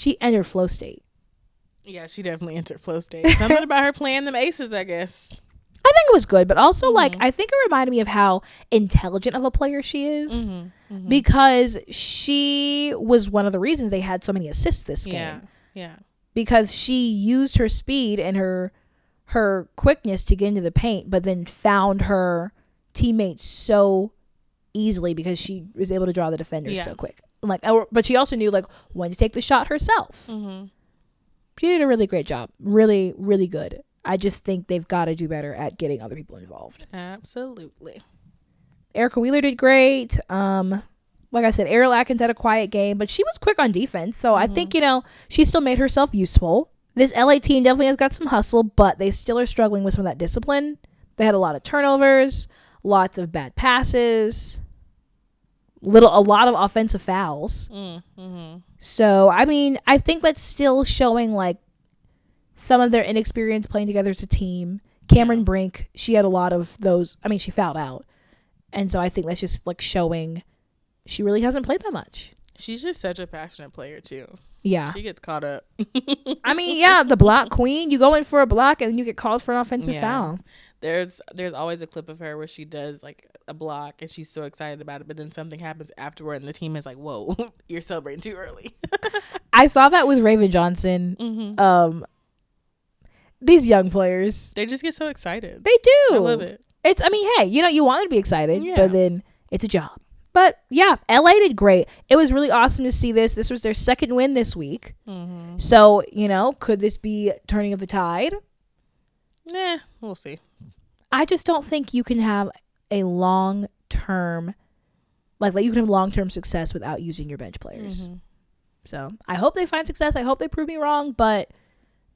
she entered flow state. Yeah, she definitely entered flow state. Something about her playing them aces, I guess. I think it was good, but also, like, I think it reminded me of how intelligent of a player she is. Because she was one of the reasons they had so many assists this game. Yeah. Because she used her speed and her her quickness to get into the paint, but then found her teammates so easily because she was able to draw the defenders so quick. Like, but she also knew like when to take the shot herself. She did a really great job. Really, really good. I just think they've got to do better at getting other people involved. Absolutely. Erica Wheeler did great. Like I said, Ariel Atkins had a quiet game, but she was quick on defense. So I think, she still made herself useful. This LA team definitely has got some hustle, but they still are struggling with some of that discipline. They had a lot of turnovers, lots of bad passes, a lot of offensive fouls. So, I mean, I think that's still showing like some of their inexperience playing together as a team. Cameron Brink, she had a lot of those. I mean, she fouled out. And so I think that's just like showing she really hasn't played that much. She's just such a passionate player too. Yeah. She gets caught up. I mean, yeah, the block queen. You go in for a block and you get called for an offensive foul. There's always a clip of her where she does like a block and she's so excited about it, but then something happens afterward and the team is like, whoa, you're celebrating too early. I saw that with Raven Johnson. These young players. They just get so excited. They do. I love it. I mean, hey, you want to be excited, but then it's a job. But yeah, LA did great. It was really awesome to see this. This was their second win this week. So, could this be turning of the tide? Nah, we'll see. I just don't think you can have a long-term, like you can have long-term success without using your bench players. So I hope they find success. I hope they prove me wrong. But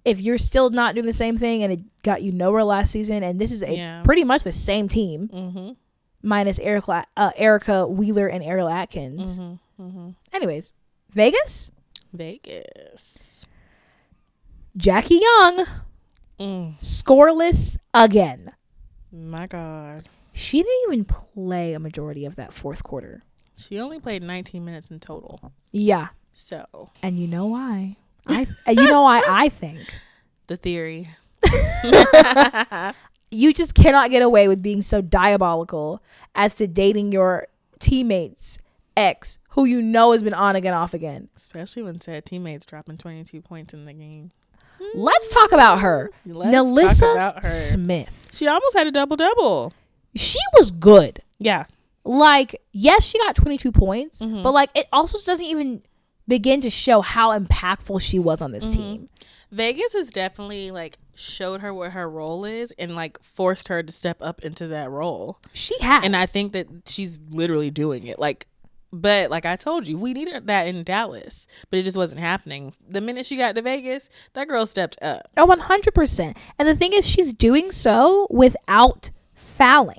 if you're still not doing the same thing and it got you nowhere last season, and this is pretty much the same team, minus Erica Wheeler and Ariel Atkins. Anyways, Vegas. Jackie Young, scoreless again. My God. She didn't even play a majority of that fourth quarter. She only played 19 minutes in total. Yeah. So. And you know why? I think. The theory. You just cannot get away with being so diabolical as to dating your teammate's ex, who you know has been on again, off again. Especially when said teammates dropping 22 points in the game. Let's talk about her. Nalissa Smith. She almost had a double-double. She was good. Yeah. Like, yes, she got 22 points, but like it also doesn't even begin to show how impactful she was on this team. Vegas has definitely like showed her what her role is and like forced her to step up into that role. She has. And I think that she's literally doing it. But like I told you, we needed that in Dallas, but it just wasn't happening. The minute she got to Vegas, that girl stepped up. Oh, 100%. And the thing is, she's doing so without fouling.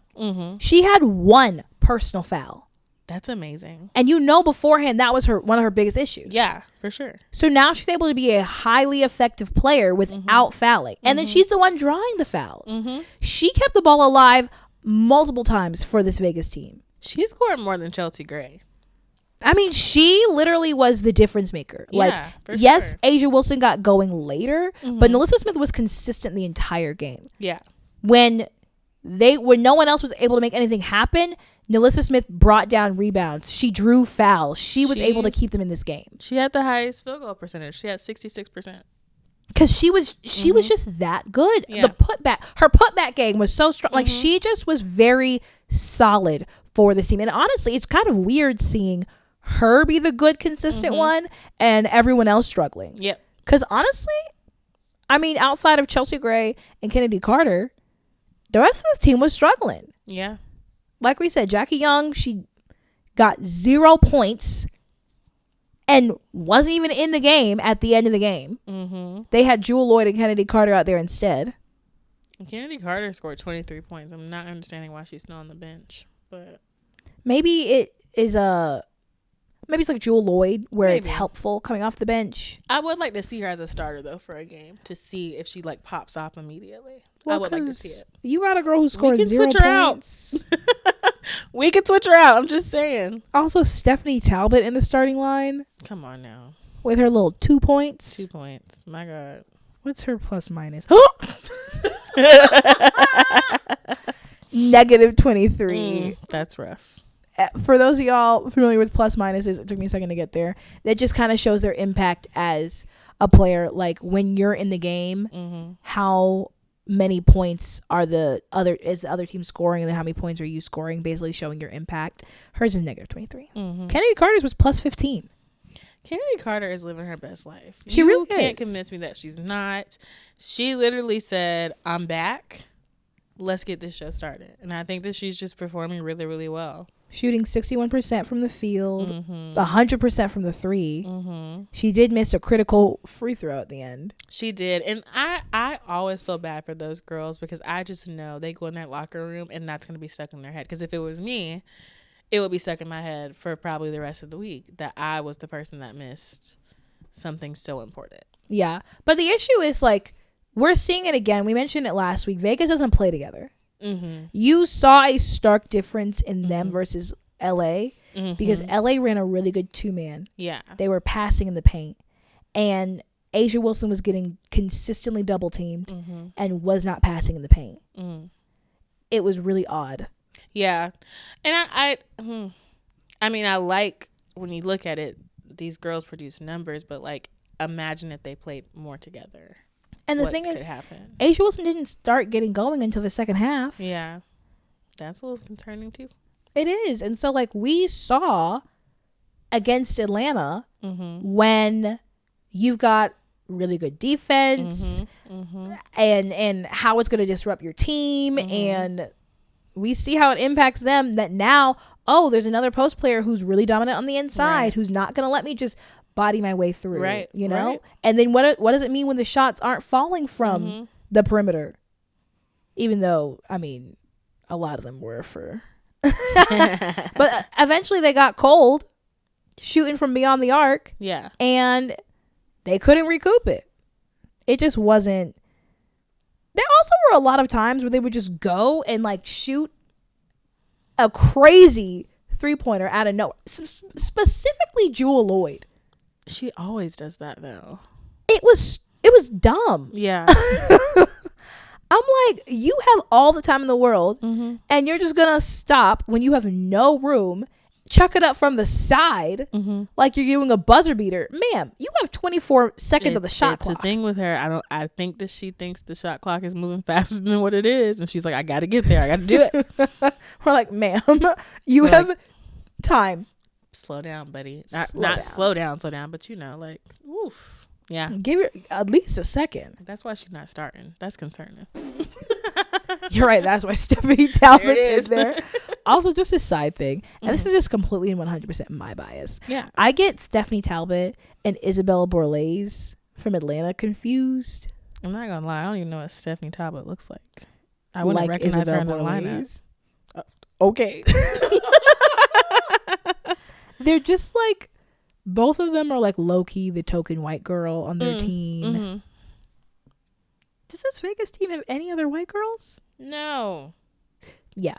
She had one personal foul. That's amazing. And beforehand, that was one of her biggest issues. Yeah, for sure. So now she's able to be a highly effective player without fouling. And then she's the one drawing the fouls. She kept the ball alive multiple times for this Vegas team. She scored more than Chelsea Gray. I mean, she literally was the difference maker. Yeah, yes, sure. Asia Wilson got going later, but Nalissa Smith was consistent the entire game. Yeah. When no one else was able to make anything happen, Nalissa Smith brought down rebounds. She drew fouls. She was able to keep them in this game. She had the highest field goal percentage. She had 66%. Because she was just that good. Yeah. Her putback game was so strong. Like, she just was very solid for this team. And honestly, it's kind of weird seeing her be the good, consistent one and everyone else struggling. Yep. Because honestly, I mean, outside of Chelsea Gray and Kennedy Carter, the rest of this team was struggling. Yeah. Like we said, Jackie Young, she got 0 points and wasn't even in the game at the end of the game. They had Jewel Lloyd and Kennedy Carter out there instead. Kennedy Carter scored 23 points. I'm not understanding why she's still on the bench, but maybe it is maybe it's like Jewel Lloyd where it's helpful coming off the bench. I would like to see her as a starter though for a game to see if she like pops off immediately. Well, I would like to see it. You got a girl who scores 0 points. We can switch her out. I'm just saying. Also, Stephanie Talbot in the starting line. Come on now. With her little 2 points. 2 points. My God. What's her plus minus? Negative 23. That's rough. For those of y'all familiar with plus minuses, it took me a second to get there. That just kind of shows their impact as a player. Like when you're in the game, how many points is the other team scoring, and then how many points are you scoring, basically showing your impact. Hers is negative 23. Kennedy Carter's was plus 15. Kennedy Carter is living her best life. She really can't is. convince me that she's not. She literally said, I'm back. Let's get this show started. And I think that she's just performing really, really well. Shooting 61% from the field, 100% from the three. She did miss a critical free throw at the end. She did. And I always feel bad for those girls because I just know they go in that locker room and that's going to be stuck in their head. Because if it was me, it would be stuck in my head for probably the rest of the week that I was the person that missed something so important. Yeah. But the issue is, like, we're seeing it again. We mentioned it last week. Vegas doesn't play together. You saw a stark difference in them versus LA because LA ran a really good 2-man. Yeah. They were passing in the paint. And Asia Wilson was getting consistently double teamed and was not passing in the paint. It was really odd. Yeah. And I mean, I like when you look at it, these girls produce numbers, but like imagine if they played more together. And the thing is, Asia Wilson didn't start getting going until the second half. Yeah. That's a little concerning too. It is. And so, like, we saw against Atlanta when you've got really good defense and how it's going to disrupt your team. And we see how it impacts them, that now, there's another post player who's really dominant on the inside, who's not going to let me just body my way through, you know? Right. And then what does it mean when the shots aren't falling from the perimeter? Even though, I mean, a lot of them were for... But eventually they got cold shooting from beyond the arc. Yeah. And they couldn't recoup it. It just wasn't... There also were a lot of times where they would just go and, like, shoot a crazy three-pointer out of nowhere. Specifically Jewel Lloyd. She always does that though. It was dumb. Yeah. I'm like, you have all the time in the world and you're just gonna stop when you have no room, chuck it up from the side like you're doing a buzzer beater. Ma'am, you have 24 seconds of the shot clock. It's the thing with her. I think that she thinks the shot clock is moving faster than what it is, and she's like, I gotta get there, I gotta do it. We're like, ma'am, you have time. Slow down, buddy. Not slow down, but you know, like, oof. Yeah. Give her at least a second. That's why she's not starting. That's concerning. You're right. That's why Stephanie Talbot is there. Also, just a side thing, and this is just completely and 100% my bias. Yeah. I get Stephanie Talbot and Isabella Borlase from Atlanta confused. I'm not gonna lie. I don't even know what Stephanie Talbot looks like. I wouldn't recognize her in the lineup. Okay. They're just like, both of them are like low-key the token white girl on their team. Does this Vegas team have any other white girls? No. Yeah.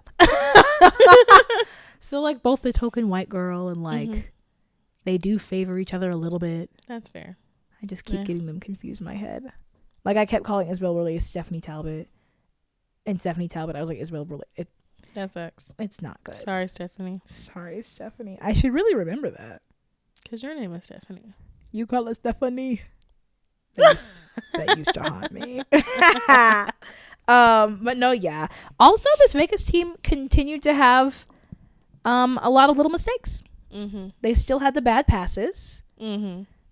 So like both the token white girl and like they do favor each other a little bit. That's fair. I just keep getting them confused in my head. Like I kept calling Isabel Borlase Stephanie Talbot. And Stephanie Talbot, I was like, Isabel Borlase. That sucks. It's not good. Sorry, Stephanie. I should really remember that. Because your name is Stephanie. You call her Stephanie. That used to haunt me. But no, yeah. Also, this Vegas team continued to have a lot of little mistakes. They still had the bad passes.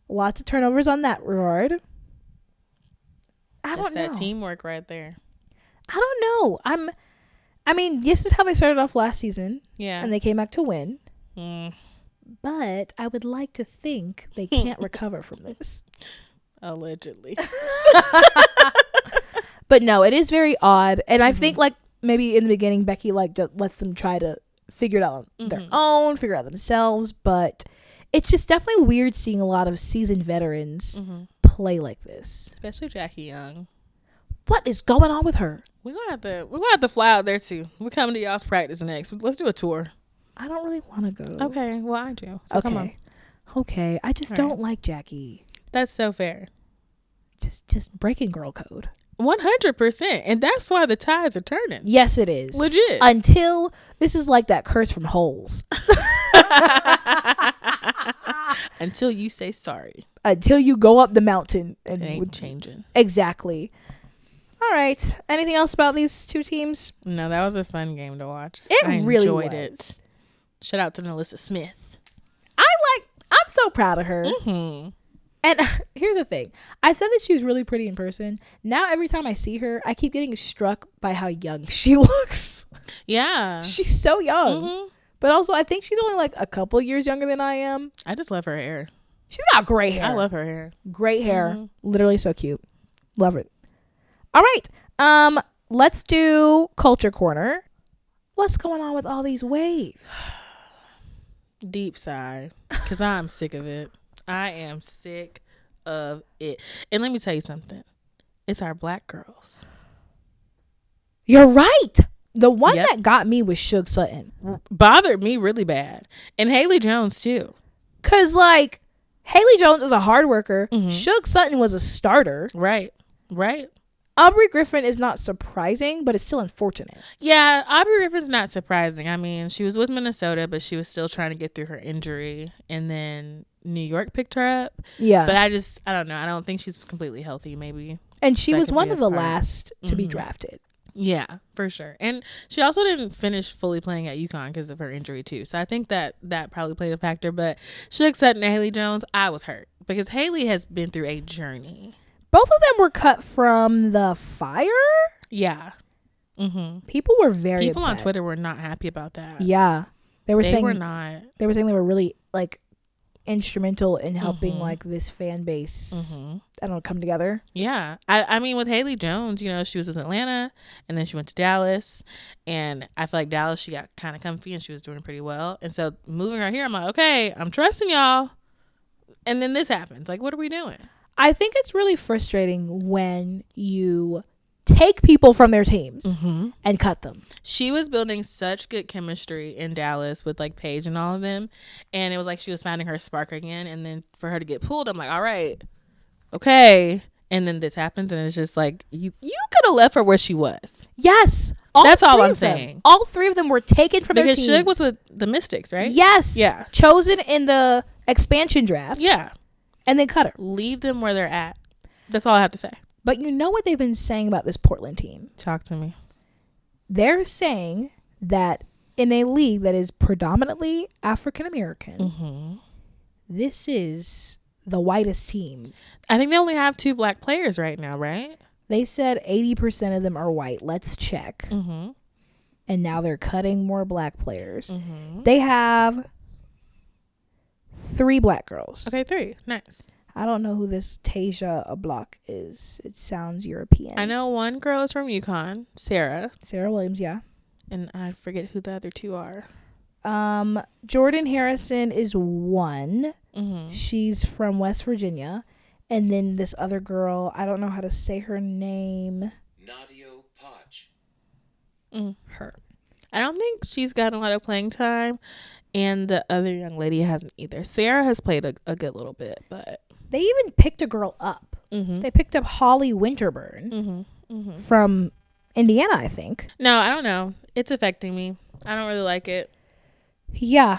Lots of turnovers on that regard. That's that teamwork right there. I don't know. I mean, this is how they started off last season. Yeah. And they came back to win. But I would like to think they can't recover from this. Allegedly. But no, it is very odd. And I think like maybe in the beginning, Becky like lets them try to figure it out on their own, figure it out themselves. But it's just definitely weird seeing a lot of seasoned veterans play like this. Especially Jackie Young. What is going on with her? We're gonna have to fly out there too. We're coming to y'all's practice next. Let's do a tour. I don't really want to go. Okay, well I do. So come on. Okay, I just don't like Jackie. That's so fair. Just breaking girl code. 100%, and that's why the tides are turning. Yes, it is. Legit. Until this is like that curse from Holes. Until you say sorry. Until you go up the mountain and it ain't changing. Exactly. All right. Anything else about these two teams? No, that was a fun game to watch. I really enjoyed it. Shout out to Melissa Smith. I'm so proud of her. Mm-hmm. And here's the thing. I said that she's really pretty in person. Now every time I see her, I keep getting struck by how young she looks. Yeah. She's so young. Mm-hmm. But also, I think she's only like a couple years younger than I am. I just love her hair. She's got great hair. I love her hair. Great hair. Mm-hmm. Literally so cute. Love it. All right. Let's do Culture Corner. What's going on with all these waves? Deep sigh. Because I'm sick of it. I am sick of it. And let me tell you something. It's our black girls. You're right. The one Yep. that got me was Suge Sutton. Bothered me really bad. And Haley Jones too. Because, like, Haley Jones is a hard worker. Mm-hmm. Suge Sutton was a starter. Right. Aubrey Griffin is not surprising, but it's still unfortunate. Yeah, Aubrey Griffin's not surprising. I mean, she was with Minnesota, but she was still trying to get through her injury. And then New York picked her up. Yeah. But I don't know. I don't think she's completely healthy, maybe. And she That was could one be of a the part. last to be Mhm. drafted. Yeah, for sure. And she also didn't finish fully playing at UConn because of her injury, too. So I think that probably played a factor. But Suge Sutton and Haley Jones, I was hurt. Because Haley has been through a journey. Both of them were cut from the Fire. Yeah. Mm-hmm. People were very People on upset. Twitter were not happy about that. Yeah. They were saying They they were really like instrumental in helping Mhm. like this fan base Mm-hmm. I don't know, come together. Yeah. I mean, with Haley Jones, you know, she was with Atlanta and then she went to Dallas. And I feel like Dallas, she got kind of comfy and she was doing pretty well. And so moving her here, I'm like, okay, I'm trusting y'all. And then this happens. Like, what are we doing? I think it's really frustrating when you take people from their teams Mm-hmm. and cut them. She was building such good chemistry in Dallas with like Paige and all of them. And it was like she was finding her spark again. And then for her to get pulled, I'm like, all right, okay. And then this happens and it's just like, you could have left her where she was. Yes. That's all three I'm of them. saying. All three of them were taken from Because their teams. Suge was with the Mystics, right? Yes. Yeah. Chosen in the expansion draft Yeah. and then cut her. Leave them where they're at. That's all I have to say. But you know what they've been saying about this Portland team? Talk to me. They're saying that in a league that is predominantly African American, Mm-hmm. this is the whitest team. I think they only have 2 black players right now, right? They said 80% of them are white. Let's check. Mm-hmm. And now they're cutting more black players. Mm-hmm. They have 3 black girls. Okay, 3. Nice. I don't know who this Tasia Ablock is. It sounds European. I know one girl is from UConn, Sarah. Sarah Williams, yeah. And I forget who the other 2 are. Jordan Harrison is one. Mm-hmm. She's from West Virginia. And then this other girl, I don't know how to say her name. Nadia Potch. Her. I don't think she's gotten a lot of playing time. And the other young lady hasn't either. Sarah has played a good little bit, but... They even picked a girl up. Mm-hmm. They picked up Holly Winterburn Mm-hmm. Mm-hmm. from Indiana, I think. No, I don't know. It's affecting me. I don't really like it. Yeah.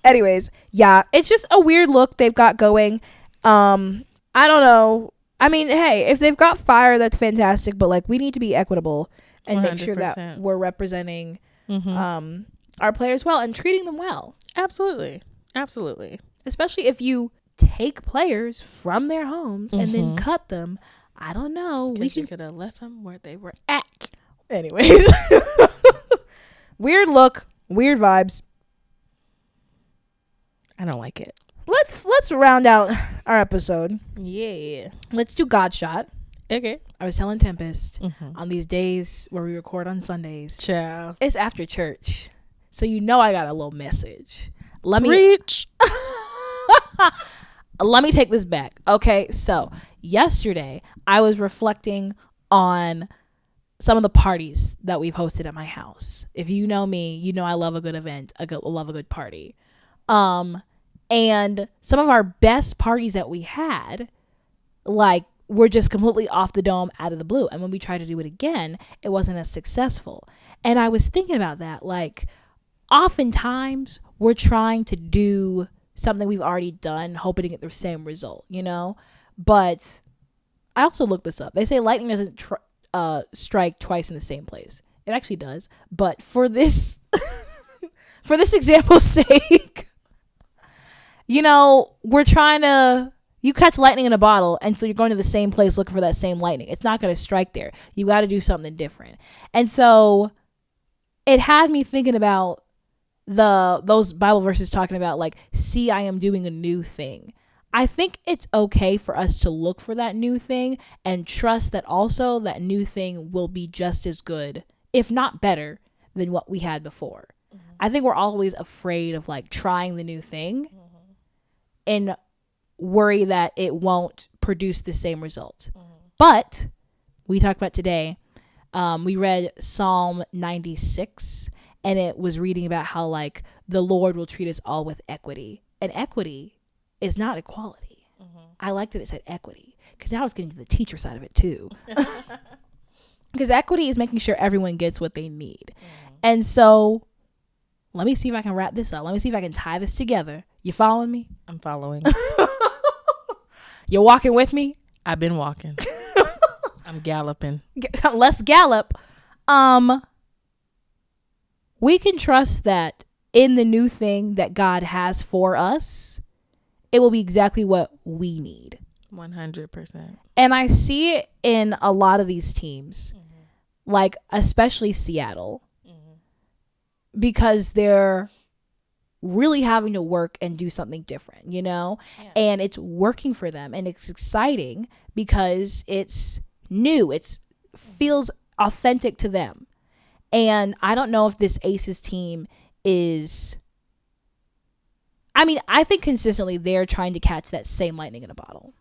Anyways, yeah, it's just a weird look they've got going. I don't know. I mean, hey, if they've got fire, that's fantastic. But like, we need to be equitable and make sure that 100%. we're representing Mm-hmm. our players well and treating them well. Absolutely. Absolutely. Especially if you take players from their homes and then Mhm. cut them. I don't know. We Because you can. could have left them where they were at. Anyways, weird look, weird vibes. I don't like it. Let's round out our episode. Yeah. Let's do Godshot. Okay. I was telling Tempestt Mm-hmm. on these days where we record on Sundays. Ciao. It's after church, so you know I got a little message. Let me Reach. let me take this back. Okay, so yesterday I was reflecting on some of the parties that we've hosted at my house. If you know me, you know I love a good event. I love a good party. And some of our best parties that we had, like, were just completely off the dome, out of the blue. And when we tried to do it again, it wasn't as successful. And I was thinking about that. Like, oftentimes we're trying to do something we've already done, hoping to get the same result, you know? But I also looked this up. They say lightning doesn't strike twice in the same place. It actually does. But for this for this example's sake, you know, you catch lightning in a bottle, and so you're going to the same place looking for that same lightning. It's not going to strike there. You got to do something different. And so it had me thinking about those Bible verses talking about, like, see, I am doing a new thing. I think it's okay for us to look for that new thing and trust that also that new thing will be just as good, if not better, than what we had before. Mm-hmm. I think we're always afraid of, like, trying the new thing and worry that it won't produce the same result. But we talked about today, we read Psalm 96, and it was reading about how, like, the Lord will treat us all with equity. And equity is not equality. I like that it said equity, because now it's getting to the teacher side of it too. Because equity is making sure everyone gets what they need. And so let me see if I can wrap this up. Let me see if I can tie this together. You following me? I'm following. You're walking with me? I've been walking. I'm galloping. Let's gallop. We can trust that in the new thing that God has for us, it will be exactly what we need. 100%. And I see it in a lot of these teams, like especially Seattle, because they're really having to work and do something different, you know? Yeah. And it's working for them, and it's exciting because it's new. It feels authentic to them. And I don't know if this Aces team is, I mean, I think consistently they're trying to catch that same lightning in a bottle.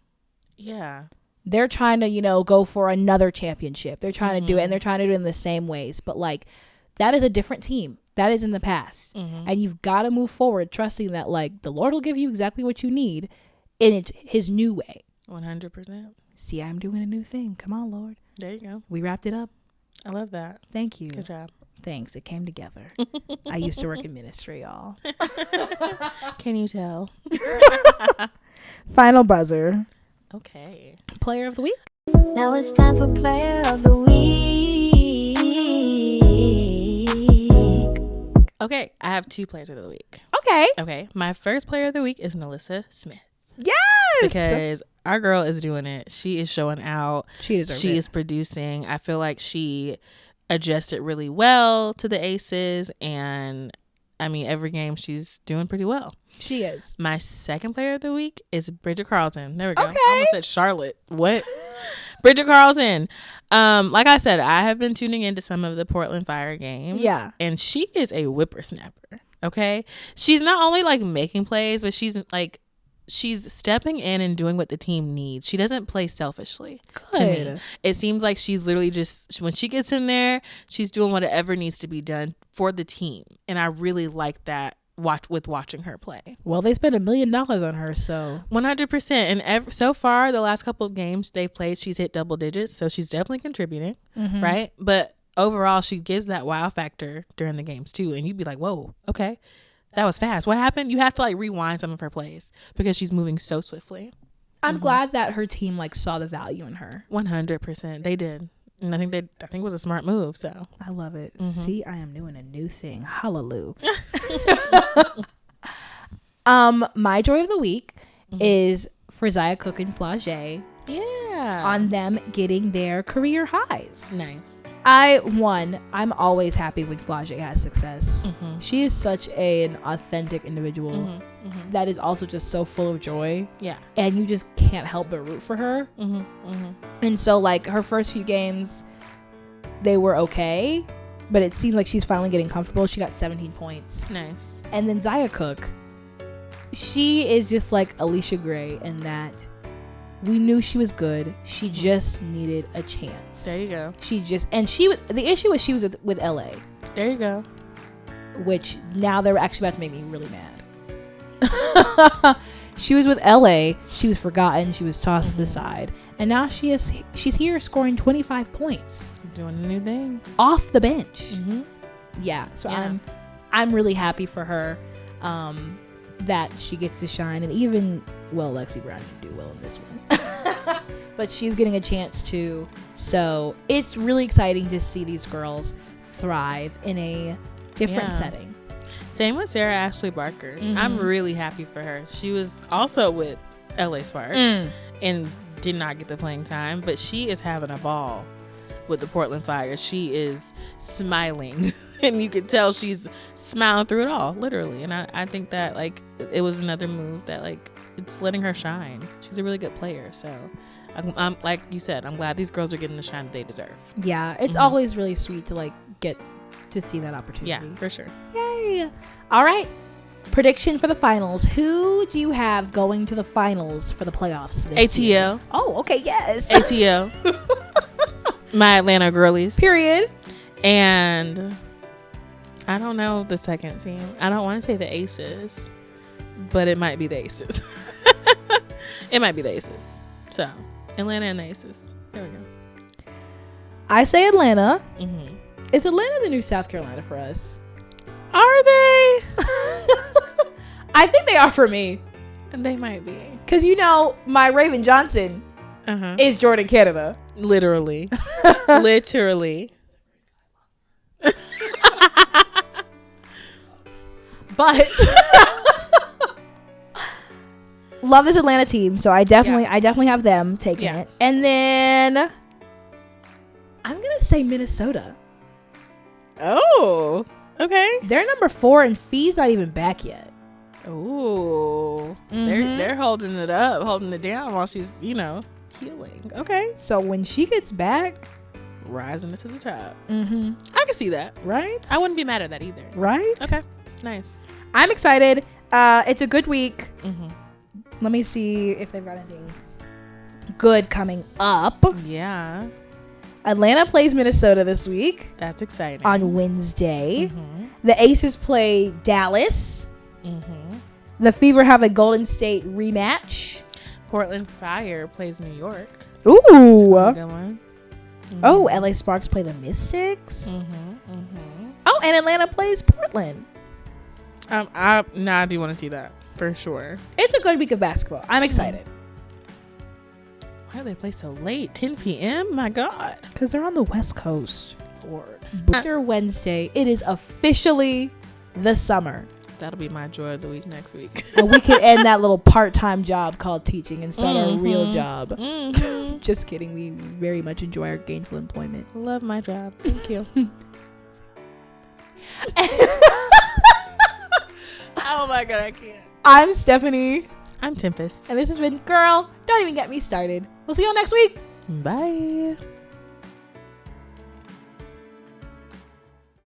Yeah. They're trying to, you know, go for another championship. They're trying to do it, and they're trying to do it in the same ways. But, like, that is a different team. That is in the past. And you've got to move forward trusting that, like, the Lord will give you exactly what you need in his new way. 100%. See, I'm doing a new thing. Come on, Lord. There you go. We wrapped it up. I love that. Thank you. Good job. Thanks. It came together. I used to work in ministry, y'all. Can you tell? Final buzzer. Okay. Player of the week. Now it's time for player of the week. Okay, I have 2 players of the week. Okay. My first player of the week is Melissa Smith. Yes. Because our girl is doing it. She is showing out. She is producing. I feel like she adjusted really well to the Aces, and I mean, every game she's doing pretty well. She is. My second player of the week is Bridget Carlton. There we go. Okay. I almost said Charlotte. What? Bridget Carlton. Like I said, I have been tuning into some of the Portland Fire games. Yeah. And she is a whippersnapper. Okay. She's not only like making plays, but she's stepping in and doing what the team needs. She doesn't play selfishly. Good. To me. It seems like she's literally just, when she gets in there, she's doing whatever needs to be done for the team. And I really like that watching her play. Well, they spent $1 million on her, so 100%. And so far, the last couple of games they've played, she's hit double digits, so she's definitely contributing, right? But overall, she gives that wow factor during the games too, and you'd be like, "Whoa, okay, that was fast. What happened?" You have to like rewind some of her plays because she's moving so swiftly. I'm glad that her team like saw the value in her. 100%, they did. And I think it was a smart move. So I love it. See, I am doing a new thing. Hallelujah. My joy of the week is for Zaya Cook and Flage. Yeah. On them getting their career highs. Nice. I'm always happy when Flage has success. She is such an authentic individual that is also just so full of joy. Yeah. And you just can't help but root for her. And so like her first few games, they were okay, but it seemed like she's finally getting comfortable. She got 17 points. Nice. And then Zaya Cook, she is just like Alicia Gray in that we knew she was good. She just needed a chance. There you go. The issue was she was with LA. There you go. Which now they're actually about to make me really mad. She was with LA. She was forgotten. She was tossed to the side. And now she's here scoring 25 points. Doing a new thing. Off the bench. Yeah. So yeah. I'm really happy for her. That she gets to shine, and even Lexi Brown didn't do well in this one. but she's getting a chance to. So it's really exciting to see these girls thrive in a different setting. Same with Sarah Ashley Barker. I'm really happy for her. She was also with LA Sparks and did not get the playing time, but she is having a ball with the Portland Fire. She is smiling and you can tell she's smiling through it all, literally. And I think that like it was another move that like it's letting her shine. She's a really good player. So I'm like you said, I'm glad these girls are getting the shine that they deserve. Yeah, it's always really sweet to like get to see that opportunity. Yeah, for sure. Yay. All right. Prediction for the finals. Who do you have going to the finals for the playoffs this year? ATL. Oh, okay, yes. ATL. My Atlanta girlies. Period. And I don't know the second team. I don't want to say the Aces, but it might be the Aces. It might be the Aces. So, Atlanta and the Aces. There we go. I say Atlanta. Is Atlanta the new South Carolina for us? Are they? I think they are for me. They might be. Because, you know, my Raven Johnson is Jordan Canada. Literally. Literally. But love this Atlanta team, so I definitely have them taking it. And then I'm gonna say Minnesota. Oh, okay. They're number 4 and Fee's not even back yet. Oh, they're holding it up, holding it down while she's, you know, healing. Okay. So when she gets back, rising to the top. I can see that. Right? I wouldn't be mad at that either. Right? Okay. Nice. I'm excited. It's a good week. Let me see if they've got anything good coming up. Yeah. Atlanta plays Minnesota this week. That's exciting. On Wednesday. The Aces play Dallas. The Fever have a Golden State rematch. Portland Fire plays New York. Ooh. Good one. Oh, LA Sparks play the Mystics. Oh, and Atlanta plays Portland. I do want to see that for sure. It's a good week of basketball. I'm excited. Why do they play so late? 10 p.m. My God. Because they're on the West Coast. Lord. After Wednesday, it is officially the summer. That'll be my joy of the week next week. And we can end that little part-time job called teaching and start our real job. Just kidding. We very much enjoy our gainful employment. Love my job. Thank you. Oh my God, I can't. I'm Stephanie. I'm Tempestt. And this has been Girl, Don't Even Get Me Started. We'll see y'all next week. Bye.